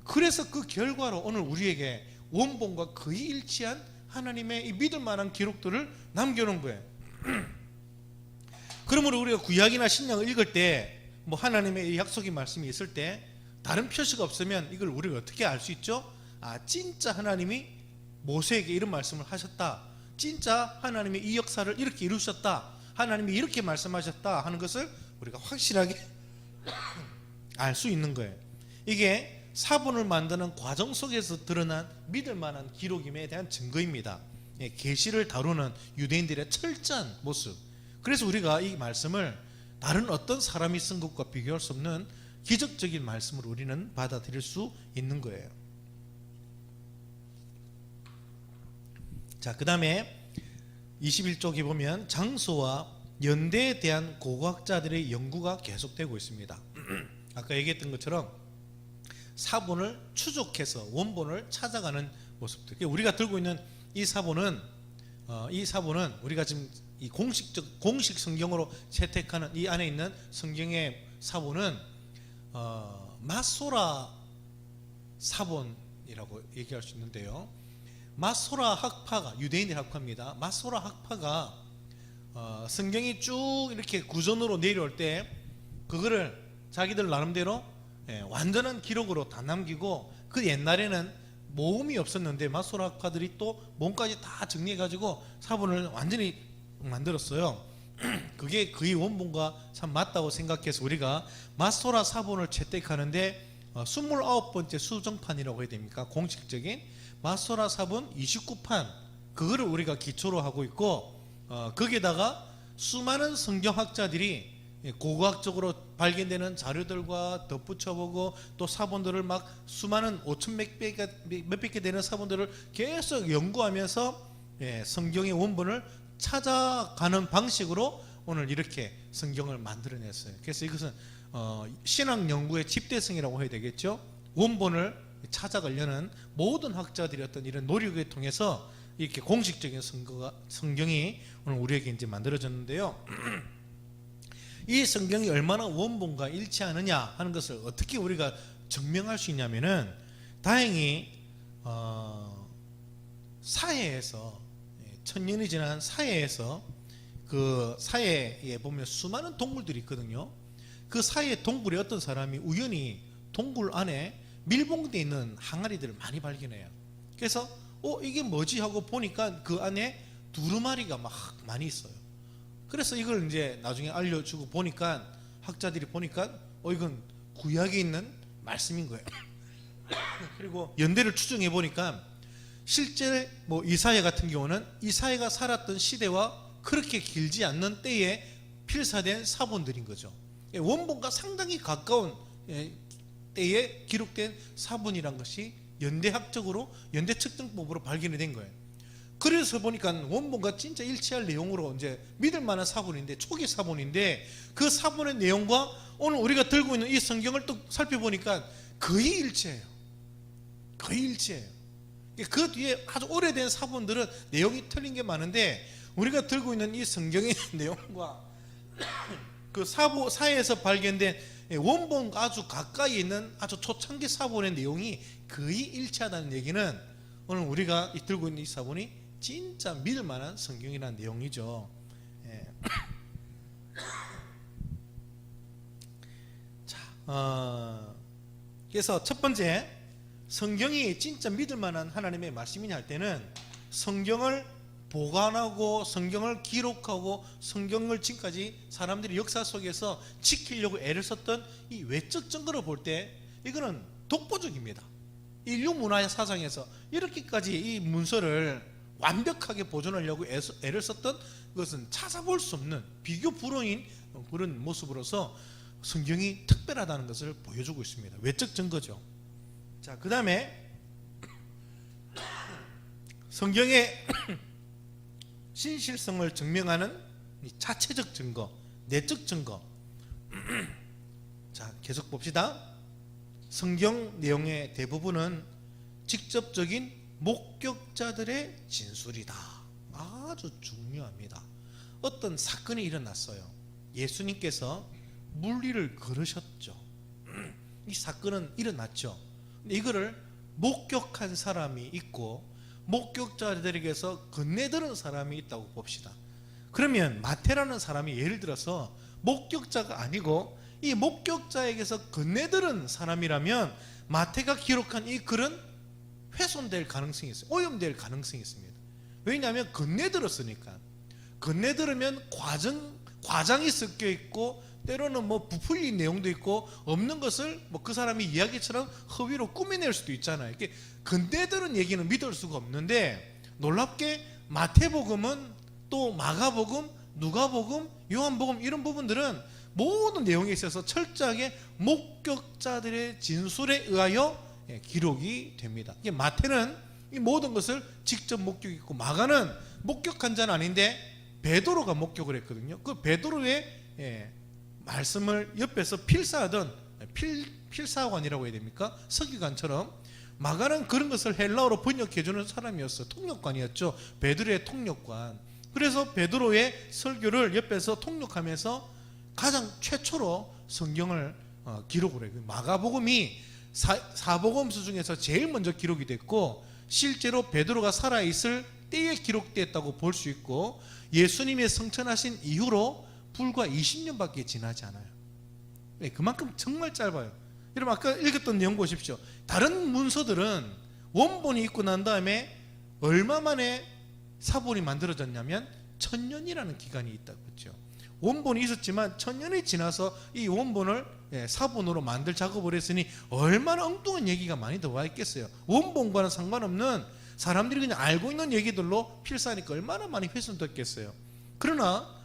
그래서 그 결과로 오늘 우리에게 원본과 거의 일치한 하나님의 이 믿을 만한 기록들을 남겨놓은 거예요. 그러므로 우리가 구약이나 신약을 읽을 때 하나님의 약속의 말씀이 있을 때 다른 표시가 없으면 이걸 우리가 어떻게 알 수 있죠? 진짜 하나님이 모세에게 이런 말씀을 하셨다. 진짜 하나님이 이 역사를 이렇게 이루셨다. 하나님이 이렇게 말씀하셨다 하는 것을 우리가 확실하게 알 수 있는 거예요. 이게 사본을 만드는 과정 속에서 드러난 믿을 만한 기록임에 대한 증거입니다. 계시를 다루는 유대인들의 철저한 모습. 그래서 우리가 이 말씀을 다른 어떤 사람이 쓴 것과 비교할 수 없는 기적적인 말씀으로 우리는 받아들일 수 있는 거예요. 자, 그 다음에 21쪽에 보면 장소와 연대에 대한 고고학자들의 연구가 계속되고 있습니다. 아까 얘기했던 것처럼 사본을 추적해서 원본을 찾아가는 모습들. 우리가 들고 있는 이 사본은 우리가 지금 이 공식 성경으로 채택하는 이 안에 있는 성경의 사본은 마소라 사본이라고 얘기할 수 있는데요. 마소라 학파가, 유대인의 학파입니다. 마소라 학파가 성경이 쭉 이렇게 구전으로 내려올 때 그거를 자기들 나름대로 완전한 기록으로 다 남기고, 그 옛날에는 모음이 없었는데 마소라 학파들이 또 모음까지 다 정리해가지고 사본을 완전히 만들었어요. 그게 그의 원본과 참 맞다고 생각해서 우리가 마소라 사본을 채택하는데 29번째 수정판이라고 해야 됩니까? 공식적인 마소라 사본 29판, 그거를 우리가 기초로 하고 있고, 거기에다가 수많은 성경학자들이 고고학적으로 발견되는 자료들과 덧붙여보고, 또 사본들을 막 수많은 5천 몇백 개 되는 사본들을 계속 연구하면서 성경의 원본을 찾아가는 방식으로 오늘 이렇게 성경을 만들어냈어요. 그래서 이것은 신학 연구의 집대성이라고 해야 되겠죠. 원본을 찾아가려는 모든 학자들의 어떤 이런 노력에 통해서 이렇게 공식적인 성경이 오늘 우리에게 이제 만들어졌는데요. 이 성경이 얼마나 원본과 일치하느냐 하는 것을 어떻게 우리가 증명할 수 있냐면은, 다행히 사해에서, 천년이 지난 사해에서, 그 사해에 보면 수많은 동굴들이 있거든요. 그 사해 동굴에 어떤 사람이 우연히 동굴 안에 밀봉되어 있는 항아리들을 많이 발견해요. 그래서 이게 뭐지 하고 보니까 그 안에 두루마리가 막 많이 있어요. 그래서 이걸 이제 나중에 알려주고 보니까, 학자들이 보니까 이건 구약에 있는 말씀인 거예요. 그리고 연대를 추정해 보니까 실제 이사야 같은 경우는 이사야가 살았던 시대와 그렇게 길지 않는 때에 필사된 사본들인 거죠. 원본과 상당히 가까운 때에 기록된 사본이란 것이 연대학적으로, 연대 측정법으로 발견이 된 거예요. 그래서 보니까 원본과 진짜 일치할 내용으로 이제 믿을 만한 사본인데, 초기 사본인데, 그 사본의 내용과 오늘 우리가 들고 있는 이 성경을 또 살펴보니까 거의 일치해요. 거의 일치해요. 그 뒤에 아주 오래된 사본들은 내용이 틀린 게 많은데, 우리가 들고 있는 이 성경의 내용과 그 사해에서 발견된 원본과 아주 가까이 있는 아주 초창기 사본의 내용이 거의 일치하다는 얘기는, 오늘 우리가 들고 있는 이 사본이 진짜 믿을 만한 성경이라는 내용이죠. 자, 그래서 첫 번째, 성경이 진짜 믿을 만한 하나님의 말씀이냐 할 때는, 성경을 보관하고 성경을 기록하고 성경을 지금까지 사람들이 역사 속에서 지키려고 애를 썼던 이 외적 증거를 볼 때 이거는 독보적입니다. 인류 문화의 사상에서 이렇게까지 이 문서를 완벽하게 보존하려고 애를 썼던 것은 찾아볼 수 없는 비교 불허인 그런 모습으로서 성경이 특별하다는 것을 보여주고 있습니다. 외적 증거죠. 자, 그 다음에 성경의 신실성을 증명하는 자체적 증거, 내적 증거. 자, 계속 봅시다. 성경 내용의 대부분은 직접적인 목격자들의 진술이다. 아주 중요합니다. 어떤 사건이 일어났어요. 예수님께서 물리를 걸으셨죠. 이 사건은 일어났죠. 이거를 목격한 사람이 있고 목격자들에게서 건네들은 사람이 있다고 봅시다. 그러면 마태라는 사람이 예를 들어서 목격자가 아니고 이 목격자에게서 건네들은 사람이라면 마태가 기록한 이 글은 훼손될 가능성이 있어요. 오염될 가능성이 있습니다. 왜냐하면 건네들었으니까. 건네들으면 과장이 섞여 있고 때로는 부풀린 내용도 있고 없는 것을 그 사람이 이야기처럼 허위로 꾸며낼 수도 있잖아요. 이렇게 건네들은 얘기는 믿을 수가 없는데, 놀랍게 마태복음은 또 마가복음, 누가복음, 요한복음 이런 부분들은 모든 내용에 있어서 철저하게 목격자들의 진술에 의하여 기록이 됩니다. 마태는 이 모든 것을 직접 목격했고, 마가는 목격한 자는 아닌데 베드로가 목격을 했거든요. 그 베드로의 말씀을 옆에서 필사하던 필사관이라고 해야 됩니까? 서기관처럼. 마가는 그런 것을 헬라어로 번역해주는 사람이었어요. 통역관이었죠. 베드로의 통역관. 그래서 베드로의 설교를 옆에서 통역하면서 가장 최초로 성경을 기록을 해요. 마가복음이 사복음서 중에서 제일 먼저 기록이 됐고, 실제로 베드로가 살아있을 때에 기록됐다고 볼 수 있고, 예수님이 성천하신 이후로 불과 20년밖에 지나지 않아요. 그만큼 정말 짧아요. 여러분 아까 읽었던 내용 보십시오. 다른 문서들은 원본이 있고 난 다음에 얼마 만에 사본이 만들어졌냐면 1000년이라는 기간이 있다고 했죠. 원본이 있었지만 1000년이 지나서 이 원본을 사본으로 만들 작업을 했으니 얼마나 엉뚱한 얘기가 많이 들어와 있겠어요. 원본과는 상관없는 사람들이 그냥 알고 있는 얘기들로 필사하니까 얼마나 많이 훼손됐겠어요. 그러나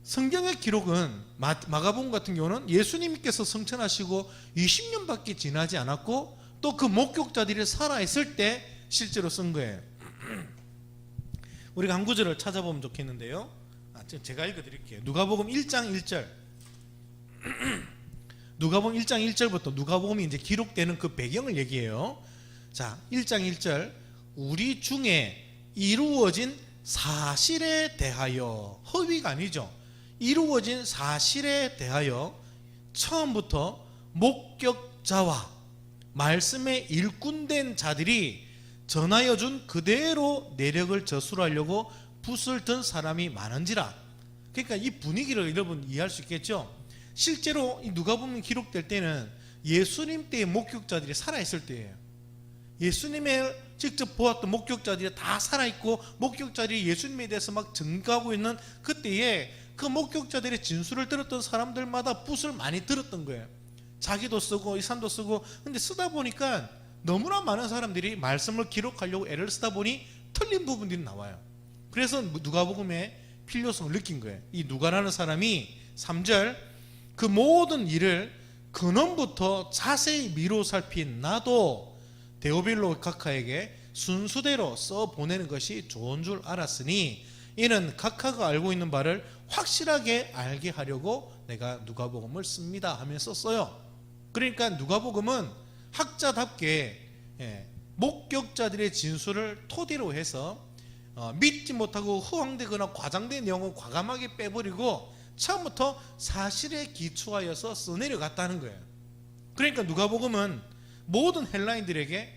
성경의 기록은 마가복음 같은 경우는 예수님께서 성천하시고 20년밖에 지나지 않았고, 또 그 목격자들이 살아있을 때 실제로 쓴 거예요. 우리가 한 구절을 찾아보면 좋겠는데요. 제가 읽어드릴게요. 누가복음 1장 1절. 누가복음 1장 1절부터 누가복음이 이제 기록되는 그 배경을 얘기해요. 자, 1장 1절. 우리 중에 이루어진 사실에 대하여, 허위가 아니죠. 이루어진 사실에 대하여 처음부터 목격자와 말씀에 일꾼된 자들이 전하여 준 그대로 내력을 저술하려고 붓을 든 사람이 많은지라. 그러니까 이 분위기를 여러분 이해할 수 있겠죠. 실제로 누가복음 기록될 때는 예수님 때의 목격자들이 살아있을 때예요. 예수님의 직접 보았던 목격자들이 다 살아있고, 목격자들이 예수님에 대해서 막 증거하고 있는 그때에 그 목격자들의 진술을 들었던 사람들마다 붓을 많이 들었던 거예요. 자기도 쓰고 이 사람도 쓰고. 근데 쓰다 보니까 너무나 많은 사람들이 말씀을 기록하려고 애를 쓰다 보니 틀린 부분들이 나와요. 그래서 누가복음의 필요성을 느낀 거예요. 이 누가라는 사람이 3절, 그 모든 일을 근원부터 자세히 미루 살핀 나도 데오빌로 각하에게 순수대로 써 보내는 것이 좋은 줄 알았으니, 이는 각하가 알고 있는 바를 확실하게 알게 하려고 내가 누가복음을 씁니다 하면서 써요. 그러니까 누가복음은 학자답게 목격자들의 진술을 토대로 해서 믿지 못하고 허황되거나 과장된 내용을 과감하게 빼버리고 처음부터 사실에 기초하여서 써내려갔다는 거예요. 그러니까 누가복음은 모든 헬라인들에게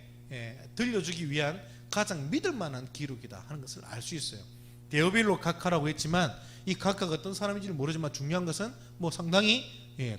들려주기 위한 가장 믿을 만한 기록이다 하는 것을 알 수 있어요. 데오빌로 각하라고 했지만 이 각하가 어떤 사람인지는 모르지만 중요한 것은 뭐 상당히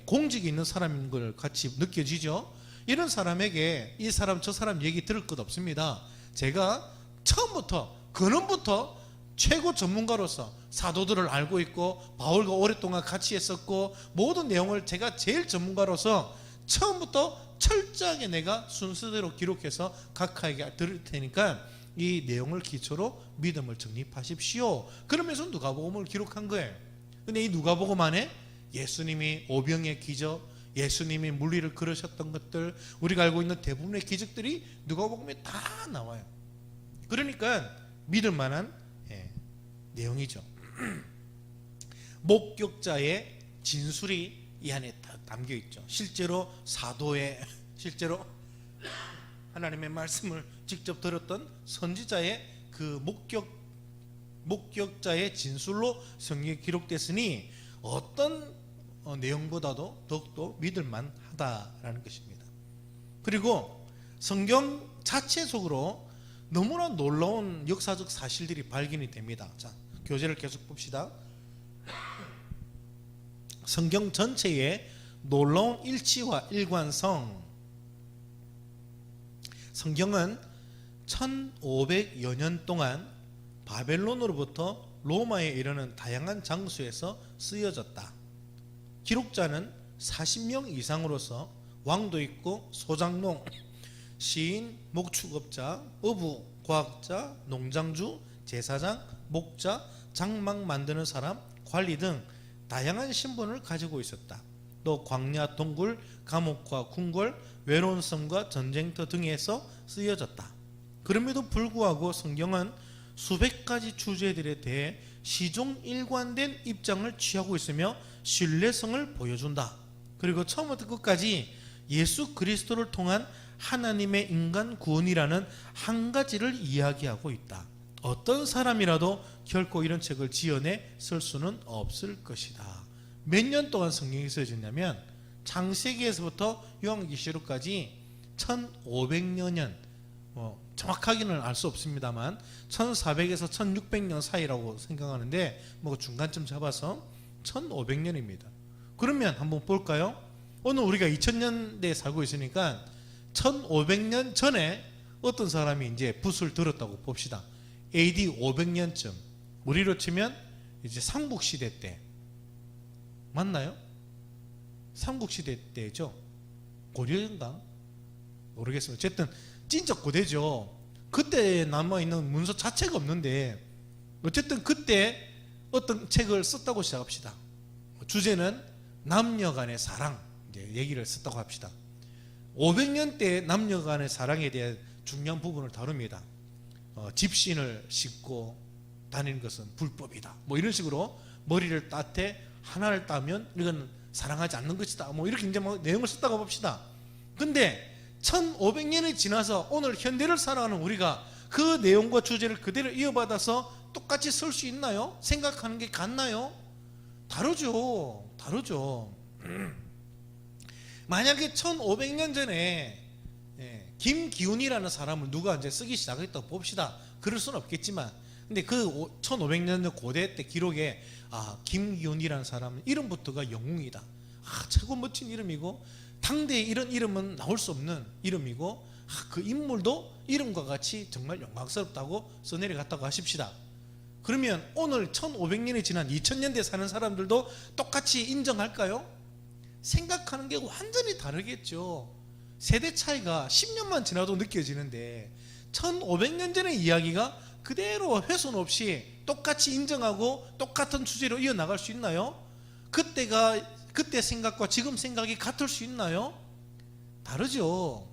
공직이 있는 사람인 걸 같이 느껴지죠. 이런 사람에게 이 사람 저 사람 얘기 들을 것 없습니다. 제가 처음부터 근원부터 최고 전문가로서 사도들을 알고 있고 바울과 오랫동안 같이 했었고, 모든 내용을 제가 제일 전문가로서 처음부터 철저하게 내가 순서대로 기록해서 각하에게 들을 테니까 이 내용을 기초로 믿음을 정립하십시오. 그러면서 누가복음을 기록한 거예요. 근데 이 누가복음 안에 예수님이 오병의 기적, 예수님이 물리를 걸으셨던 것들, 우리가 알고 있는 대부분의 기적들이 누가복음에 다 나와요. 그러니까 믿을 만한 내용이죠. 목격자의 진술이 이 안에 다 담겨 있죠. 실제로 실제로 하나님의 말씀을 직접 들었던 선지자의 그 목격자의 진술로 성경에 기록됐으니 어떤 내용보다도 더욱더 믿을만 하다라는 것입니다. 그리고 성경 자체 속으로 너무나 놀라운 역사적 사실들이 발견이 됩니다. 자, 교재를 계속 봅시다. 성경 전체에 놀라운 일치와 일관성. 성경은 1500여 년 동안 바벨론으로부터 로마에 이르는 다양한 장소에서 쓰여졌다. 기록자는 40명 이상으로서 왕도 있고 소장농, 시인, 목축업자, 어부, 과학자, 농장주, 제사장, 목자, 장막 만드는 사람, 관리 등 다양한 신분을 가지고 있었다. 또 광야, 동굴, 감옥과 궁궐, 외로운 섬과 전쟁터 등에서 쓰여졌다. 그럼에도 불구하고 성경은 수백 가지 주제들에 대해 시종일관된 입장을 취하고 있으며 신뢰성을 보여준다. 그리고 처음부터 끝까지 예수 그리스도를 통한 하나님의 인간 구원이라는 한 가지를 이야기하고 있다. 어떤 사람이라도 결코 이런 책을 지어내 쓸 수는 없을 것이다. 몇 년 동안 성경이 쓰여졌냐면 창세기에서부터 요한계시록까지 1500여 년, 정확하게는 알 수 없습니다만 1400에서 1600년 사이라고 생각하는데 뭐 중간쯤 잡아서 1500년입니다. 그러면 한번 볼까요? 오늘 우리가 2000년대에 살고 있으니까 1500년 전에 어떤 사람이 이제 붓을 들었다고 봅시다. AD 500년쯤, 우리로 치면 이제 삼국시대 때 맞나요? 삼국시대 때죠. 고려인가? 모르겠습니다. 어쨌든 진짜 고대죠. 그때 남아있는 문서 자체가 없는데 어쨌든 그때 어떤 책을 썼다고 시작합시다. 주제는 남녀 간의 사랑, 이제 얘기를 썼다고 합시다. 500년 때 남녀 간의 사랑에 대한 중요한 부분을 다룹니다. 집신을 싣고 다니는 것은 불법이다. 뭐 이런 식으로 머리를 따태 하나를 따면 이건 사랑하지 않는 것이다. 뭐 이렇게 이제 뭐 내용을 썼다고 봅시다. 근데 1500년이 지나서 오늘 현대를 살아가는 우리가 그 내용과 주제를 그대로 이어받아서 똑같이 쓸 수 있나요? 생각하는 게 같나요? 다르죠. 다르죠. 만약에 1500년 전에 김기훈이라는 사람을 누가 이제 쓰기 시작했다고 봅시다. 그럴 수는 없겠지만, 근데 그 1500년 전 고대 때 기록에 김기훈이라는 사람은 이름부터가 영웅이다. 최고 멋진 이름이고 당대에 이런 이름은 나올 수 없는 이름이고 그 인물도 이름과 같이 정말 영광스럽다고 써내려갔다고 하십시다. 그러면 오늘 1500년이 지난 2000년대 사는 사람들도 똑같이 인정할까요? 생각하는 게 완전히 다르겠죠. 세대 차이가 10년만 지나도 느껴지는데 1500년 전의 이야기가 그대로 훼손 없이 똑같이 인정하고 똑같은 주제로 이어나갈 수 있나요? 그때 생각과 지금 생각이 같을 수 있나요? 다르죠.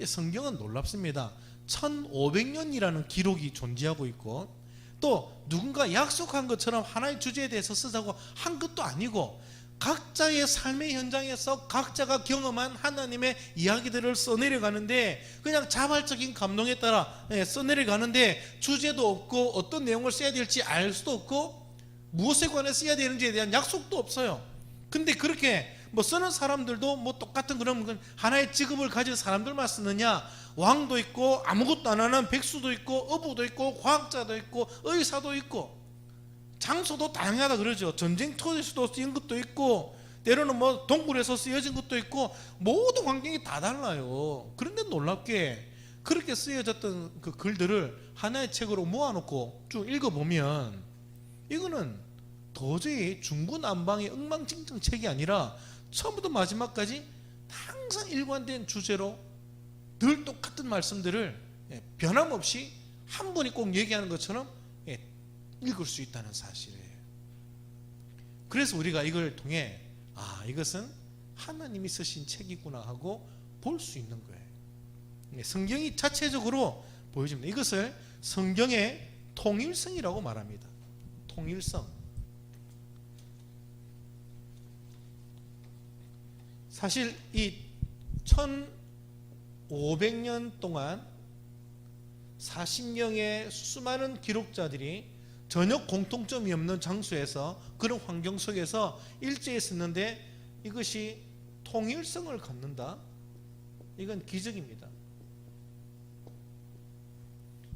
성경은 놀랍습니다. 1500년이라는 기록이 존재하고 있고 또 누군가 약속한 것처럼 하나의 주제에 대해서 쓰자고 한 것도 아니고 각자의 삶의 현장에서 각자가 경험한 하나님의 이야기들을 써내려가는데 그냥 자발적인 감동에 따라 써내려가는데 주제도 없고 어떤 내용을 써야 될지 알 수도 없고 무엇에 관해 써야 되는지에 대한 약속도 없어요. 근데 그렇게 뭐 쓰는 사람들도 뭐 똑같은 그런 하나의 직업을 가진 사람들만 쓰느냐? 왕도 있고 아무것도 안 하는 백수도 있고 어부도 있고 과학자도 있고 의사도 있고 장소도 다양하다 그러죠. 전쟁터에서도 쓰인 것도 있고 때로는 뭐 동굴에서 쓰여진 것도 있고 모든 환경이 다 달라요. 그런데 놀랍게 그렇게 쓰여졌던 그 글들을 하나의 책으로 모아놓고 쭉 읽어보면 이거는 도저히 중구난방의 엉망진창 책이 아니라 처음부터 마지막까지 항상 일관된 주제로 늘 똑같은 말씀들을 변함없이 한 분이 꼭 얘기하는 것처럼 읽을 수 있다는 사실이에요. 그래서 우리가 이걸 통해 이것은 하나님이 쓰신 책이구나 하고 볼 수 있는 거예요. 성경이 자체적으로 보여집니다. 이것을 성경의 통일성이라고 말합니다. 통일성. 사실 이 1500년 동안 40명의 수많은 기록자들이 전혀 공통점이 없는 장소에서 그런 환경 속에서 일제히 썼는데 이것이 통일성을 갖는다? 이건 기적입니다.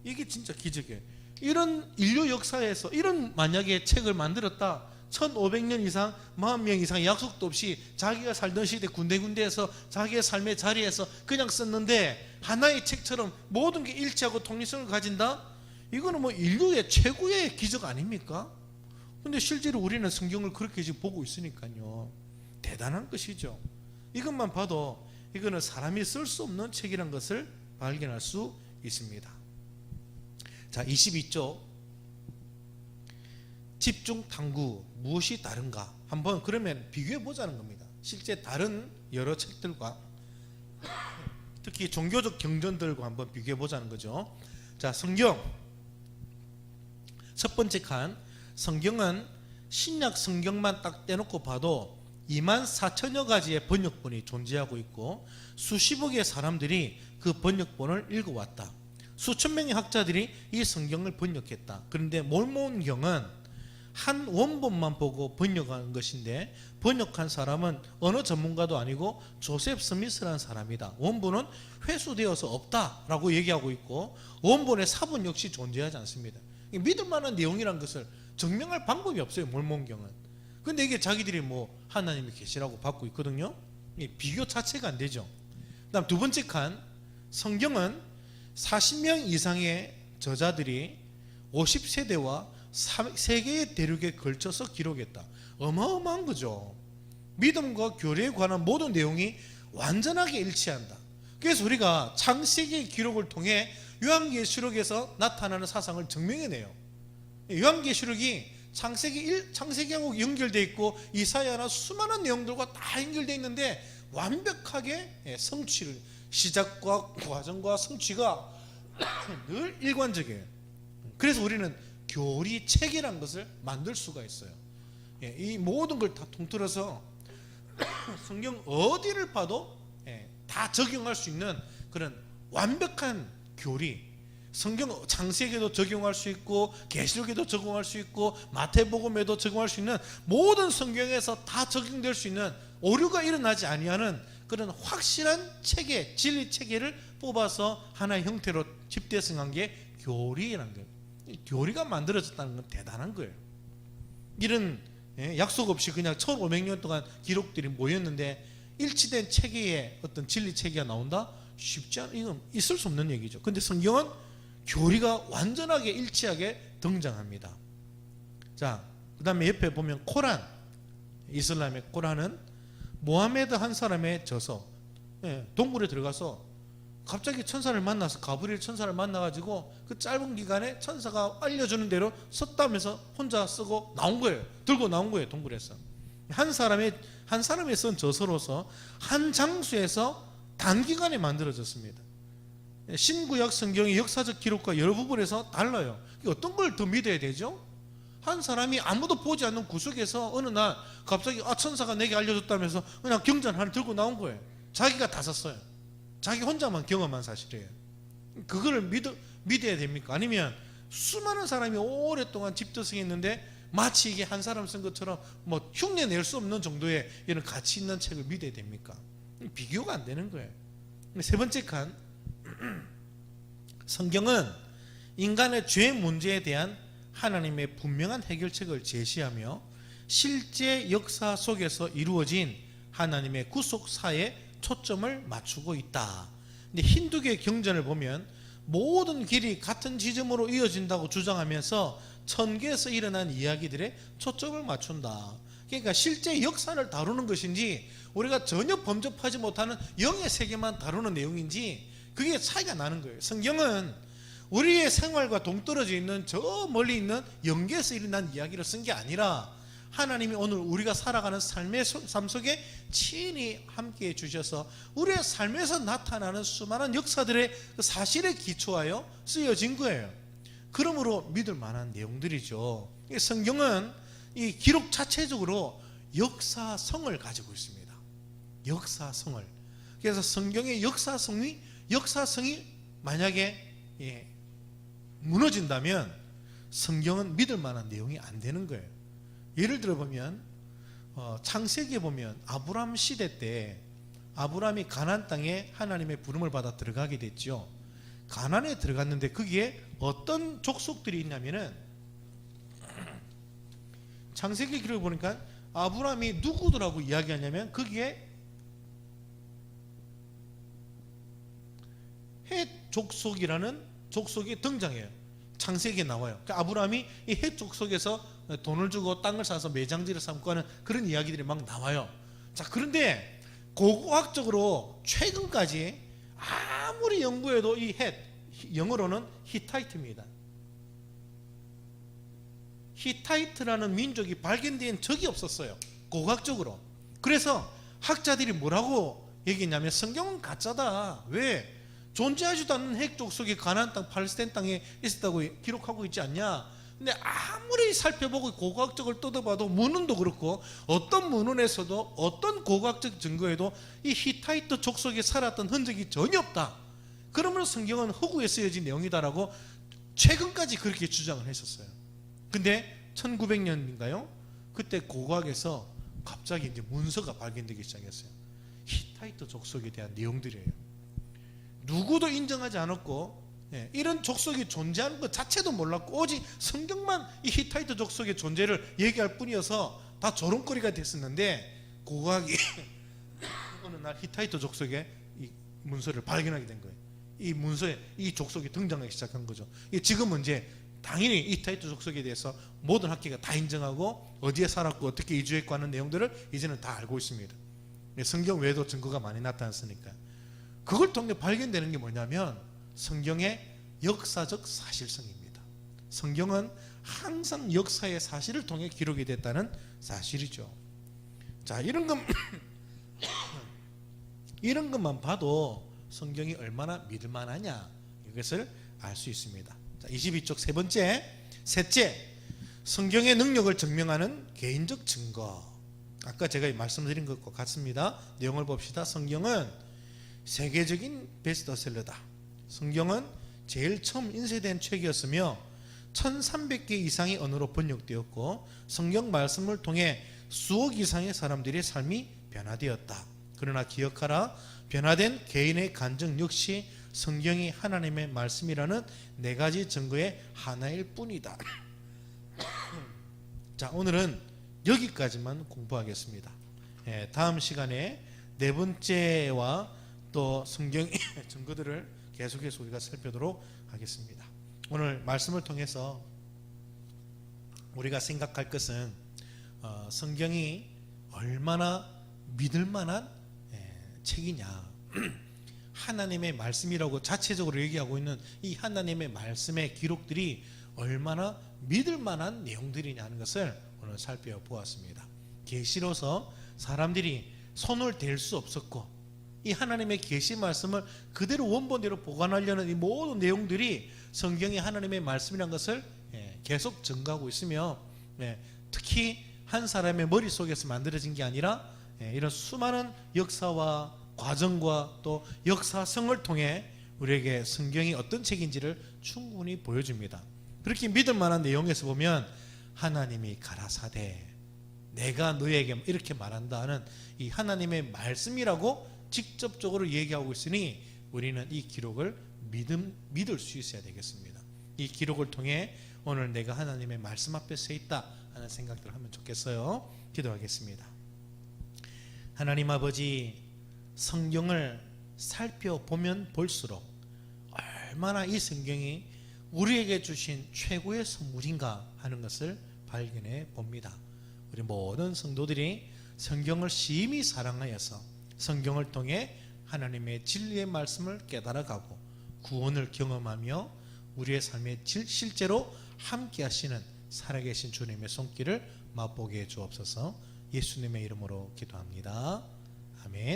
이게 진짜 기적이에요. 이런 인류 역사에서 이런 만약에 책을 만들었다 1500년 이상 40명 이상 약속도 없이 자기가 살던 시대 군데군데에서 자기의 삶의 자리에서 그냥 썼는데 하나의 책처럼 모든 게 일치하고 통일성을 가진다? 이거는 뭐 인류의 최고의 기적 아닙니까? 근데 실제로 우리는 성경을 그렇게 지금 보고 있으니까요. 대단한 것이죠. 이것만 봐도 이거는 사람이 쓸 수 없는 책이란 것을 발견할 수 있습니다. 자, 22쪽. 집중 탐구 무엇이 다른가? 한번 그러면 비교해 보자는 겁니다. 실제 다른 여러 책들과 특히 종교적 경전들과 한번 비교해 보자는 거죠. 자, 성경 첫 번째 칸. 성경은 신약 성경만 딱 떼놓고 봐도 24,000여 가지의 번역본이 존재하고 있고 수십억의 사람들이 그 번역본을 읽어왔다. 수천 명의 학자들이 이 성경을 번역했다. 그런데 몰몬경은 한 원본만 보고 번역한 것인데, 번역한 사람은 언어 전문가도 아니고 조셉 스미스라는 사람이다. 원본은 회수되어서 없다라고 얘기하고 있고, 원본의 사본 역시 존재하지 않습니다. 믿을 만한 내용이란 것을 증명할 방법이 없어요, 몰몬경은. 근데 이게 자기들이 뭐 하나님이 계시라고 받고 있거든요. 비교 자체가 안 되죠. 그다음 두 번째 칸, 성경은 40명 이상의 저자들이 50세대와 3개의 대륙에 걸쳐서 기록했다. 어마어마한 거죠. 믿음과 교리에 관한 모든 내용이 완전하게 일치한다. 그래서 우리가 창세기의 기록을 통해 요한계시록에서 나타나는 사상을 증명해내요. 요한계시록이 창세기하고 연결되어 있고 이사야나 수많은 내용들과 다 연결되어 있는데 완벽하게 성취를, 시작과 과정과 성취가 늘 일관적이에요. 그래서 우리는 교리 체계라는 것을 만들 수가 있어요. 이 모든 걸 다 통틀어서 성경 어디를 봐도 다 적용할 수 있는 그런 완벽한 교리, 성경 창세기에도 적용할 수 있고 계시록에도 적용할 수 있고 마태복음에도 적용할 수 있는, 모든 성경에서 다 적용될 수 있는, 오류가 일어나지 아니하는 그런 확실한 체계, 진리 체계를 뽑아서 하나의 형태로 집대성한 게 교리라는 거예요. 교리가 만들어졌다는 건 대단한 거예요. 이런 약속 없이 그냥 1500년 동안 기록들이 모였는데 일치된 체계의 어떤 진리 체계가 나온다? 쉽지 않아. 이건 있을 수 없는 얘기죠. 근데 성경은 교리가 완전하게 일치하게 등장합니다. 자, 그 다음에 옆에 보면 코란, 이슬람의 코란은 모하메드 한 사람의 저서, 동굴에 들어가서 갑자기 천사를 만나서, 가브리엘 천사를 만나가지고 그 짧은 기간에 천사가 알려주는 대로 썼다면서 혼자 쓰고 나온 거예요. 들고 나온 거예요, 동굴에서. 한 사람의 쓴 저서로서 한 장소에서 단기간에 만들어졌습니다. 신구약 성경의 역사적 기록과 여러 부분에서 달라요. 어떤 걸 더 믿어야 되죠? 한 사람이 아무도 보지 않는 구석에서 어느 날 갑자기 천사가 내게 알려줬다면서 그냥 경전 하나 들고 나온 거예요. 자기가 다 썼어요. 자기 혼자만 경험한 사실이에요. 그거를 믿어야 됩니까? 아니면 수많은 사람이 오랫동안 집도성했는데 마치 이게 한 사람 쓴 것처럼 뭐 흉내 낼 수 없는 정도의 이런 가치 있는 책을 믿어야 됩니까? 비교가 안 되는 거예요. 세 번째 칸, 성경은 인간의 죄 문제에 대한 하나님의 분명한 해결책을 제시하며 실제 역사 속에서 이루어진 하나님의 구속사에 초점을 맞추고 있다. 근데 힌두교의 경전을 보면 모든 길이 같은 지점으로 이어진다고 주장하면서 천계에서 일어난 이야기들에 초점을 맞춘다. 그러니까 실제 역사를 다루는 것인지 우리가 전혀 범접하지 못하는 영의 세계만 다루는 내용인지 그게 차이가 나는 거예요. 성경은 우리의 생활과 동떨어져 있는 저 멀리 있는 영계에서 일어난 이야기를 쓴 게 아니라 하나님이 오늘 우리가 살아가는 삶 속에 친히 함께해 주셔서 우리의 삶에서 나타나는 수많은 역사들의 사실에 기초하여 쓰여진 거예요. 그러므로 믿을 만한 내용들이죠. 성경은 이 기록 자체적으로 역사성을 가지고 있습니다. 역사성을. 그래서 성경의 역사성이 만약에 무너진다면 성경은 믿을 만한 내용이 안 되는 거예요. 예를 들어 보면 창세기에 보면 아브라함 시대 때 아브라함이 가나안 땅에 하나님의 부름을 받아 들어가게 됐죠. 가나안에 들어갔는데 거기에 어떤 족속들이 있냐면은 창세기 기록을 보니까 아브라함이 누구더라고 이야기하냐면 거기에 헷 족속이라는 족속이 등장해요. 창세기에 나와요. 그러니까 아브라함이 이 헷 족속에서 돈을 주고 땅을 사서 매장지를 삼고 하는 그런 이야기들이 막 나와요. 자, 그런데 고고학적으로 최근까지 아무리 연구해도 이 헷, 영어로는 히타이트입니다. 히타이트라는 민족이 발견된 적이 없었어요. 고고학적으로. 그래서 학자들이 뭐라고 얘기했냐면 성경은 가짜다. 왜? 존재하지도 않는 헷 족속이 가나안 땅, 팔레스타인 땅에 있었다고 기록하고 있지 않냐? 근데 아무리 살펴보고 고고학적을 뜯어봐도 문헌도 그렇고 어떤 문헌에서도 어떤 고고학적 증거에도 이 히타이트 족속에 살았던 흔적이 전혀 없다. 그러면 성경은 허구에 쓰여진 내용이다라고 최근까지 그렇게 주장을 했었어요. 근데 1900년인가요? 그때 고고학에서 갑자기 이제 문서가 발견되기 시작했어요. 히타이트 족속에 대한 내용들이에요. 누구도 인정하지 않았고, 이런 족속이 존재하는 것 자체도 몰랐고, 오직 성경만 이 히타이트 족속의 존재를 얘기할 뿐이어서 다 조롱거리가 됐었는데, 고고학이 어느 날 히타이트 족속의 이 문서를 발견하게 된 거예요. 이 문서에 이 족속이 등장하기 시작한 거죠. 지금은 이제 당연히 히타이트 족속에 대해서 모든 학계가 다 인정하고 어디에 살았고 어떻게 이주했고 하는 내용들을 이제는 다 알고 있습니다. 성경 외에도 증거가 많이 나타났으니까. 그걸 통해 발견되는 게 뭐냐면 성경의 역사적 사실성입니다. 성경은 항상 역사의 사실을 통해 기록이 됐다는 사실이죠. 자, 이런 것만 봐도 성경이 얼마나 믿을 만하냐, 이것을 알 수 있습니다. 자, 22쪽 셋째, 성경의 능력을 증명하는 개인적 증거. 아까 제가 말씀드린 것과 같습니다. 내용을 봅시다. 성경은 세계적인 베스트셀러다. 성경은 제일 처음 인쇄된 책이었으며 1300개 이상의 언어로 번역되었고 성경 말씀을 통해 수억 이상의 사람들의 삶이 변화되었다. 그러나 기억하라, 변화된 개인의 간증 역시 성경이 하나님의 말씀이라는 네 가지 증거의 하나일 뿐이다. 자, 오늘은 여기까지만 공부하겠습니다. 다음 시간에 네 번째와 또 성경의 증거들을 계속해서 우리가 살펴보도록 하겠습니다. 오늘 말씀을 통해서 우리가 생각할 것은 성경이 얼마나 믿을 만한 책이냐. 하나님의 말씀이라고 자체적으로 얘기하고 있는 이 하나님의 말씀의 기록들이 얼마나 믿을 만한 내용들이냐 하는 것을 오늘 살펴보았습니다. 계시로서 사람들이 손을 댈 수 없었고 이 하나님의 계시 말씀을 그대로 원본대로 보관하려는 이 모든 내용들이 성경이 하나님의 말씀이라는 것을 계속 증가하고 있으며, 특히 한 사람의 머릿속에서 만들어진 게 아니라 이런 수많은 역사와 과정과 또 역사성을 통해 우리에게 성경이 어떤 책인지를 충분히 보여줍니다. 그렇게 믿을 만한 내용에서 보면 하나님이 가라사대 내가 너에게 이렇게 말한다는 이 하나님의 말씀이라고 직접적으로 얘기하고 있으니 우리는 이 기록을 믿을 수 있어야 되겠습니다. 이 기록을 통해 오늘 내가 하나님의 말씀 앞에 서 있다 하는 생각들을 하면 좋겠어요. 기도하겠습니다. 하나님 아버지, 성경을 살펴보면 볼수록 얼마나 이 성경이 우리에게 주신 최고의 선물인가 하는 것을 발견해 봅니다. 우리 모든 성도들이 성경을 심히 사랑하여서 성경을 통해 하나님의 진리의 말씀을 깨달아가고 구원을 경험하며 우리의 삶에 실제로 함께 하시는 살아계신 주님의 손길을 맛보게 해 주옵소서. 예수님의 이름으로 기도합니다. 아멘.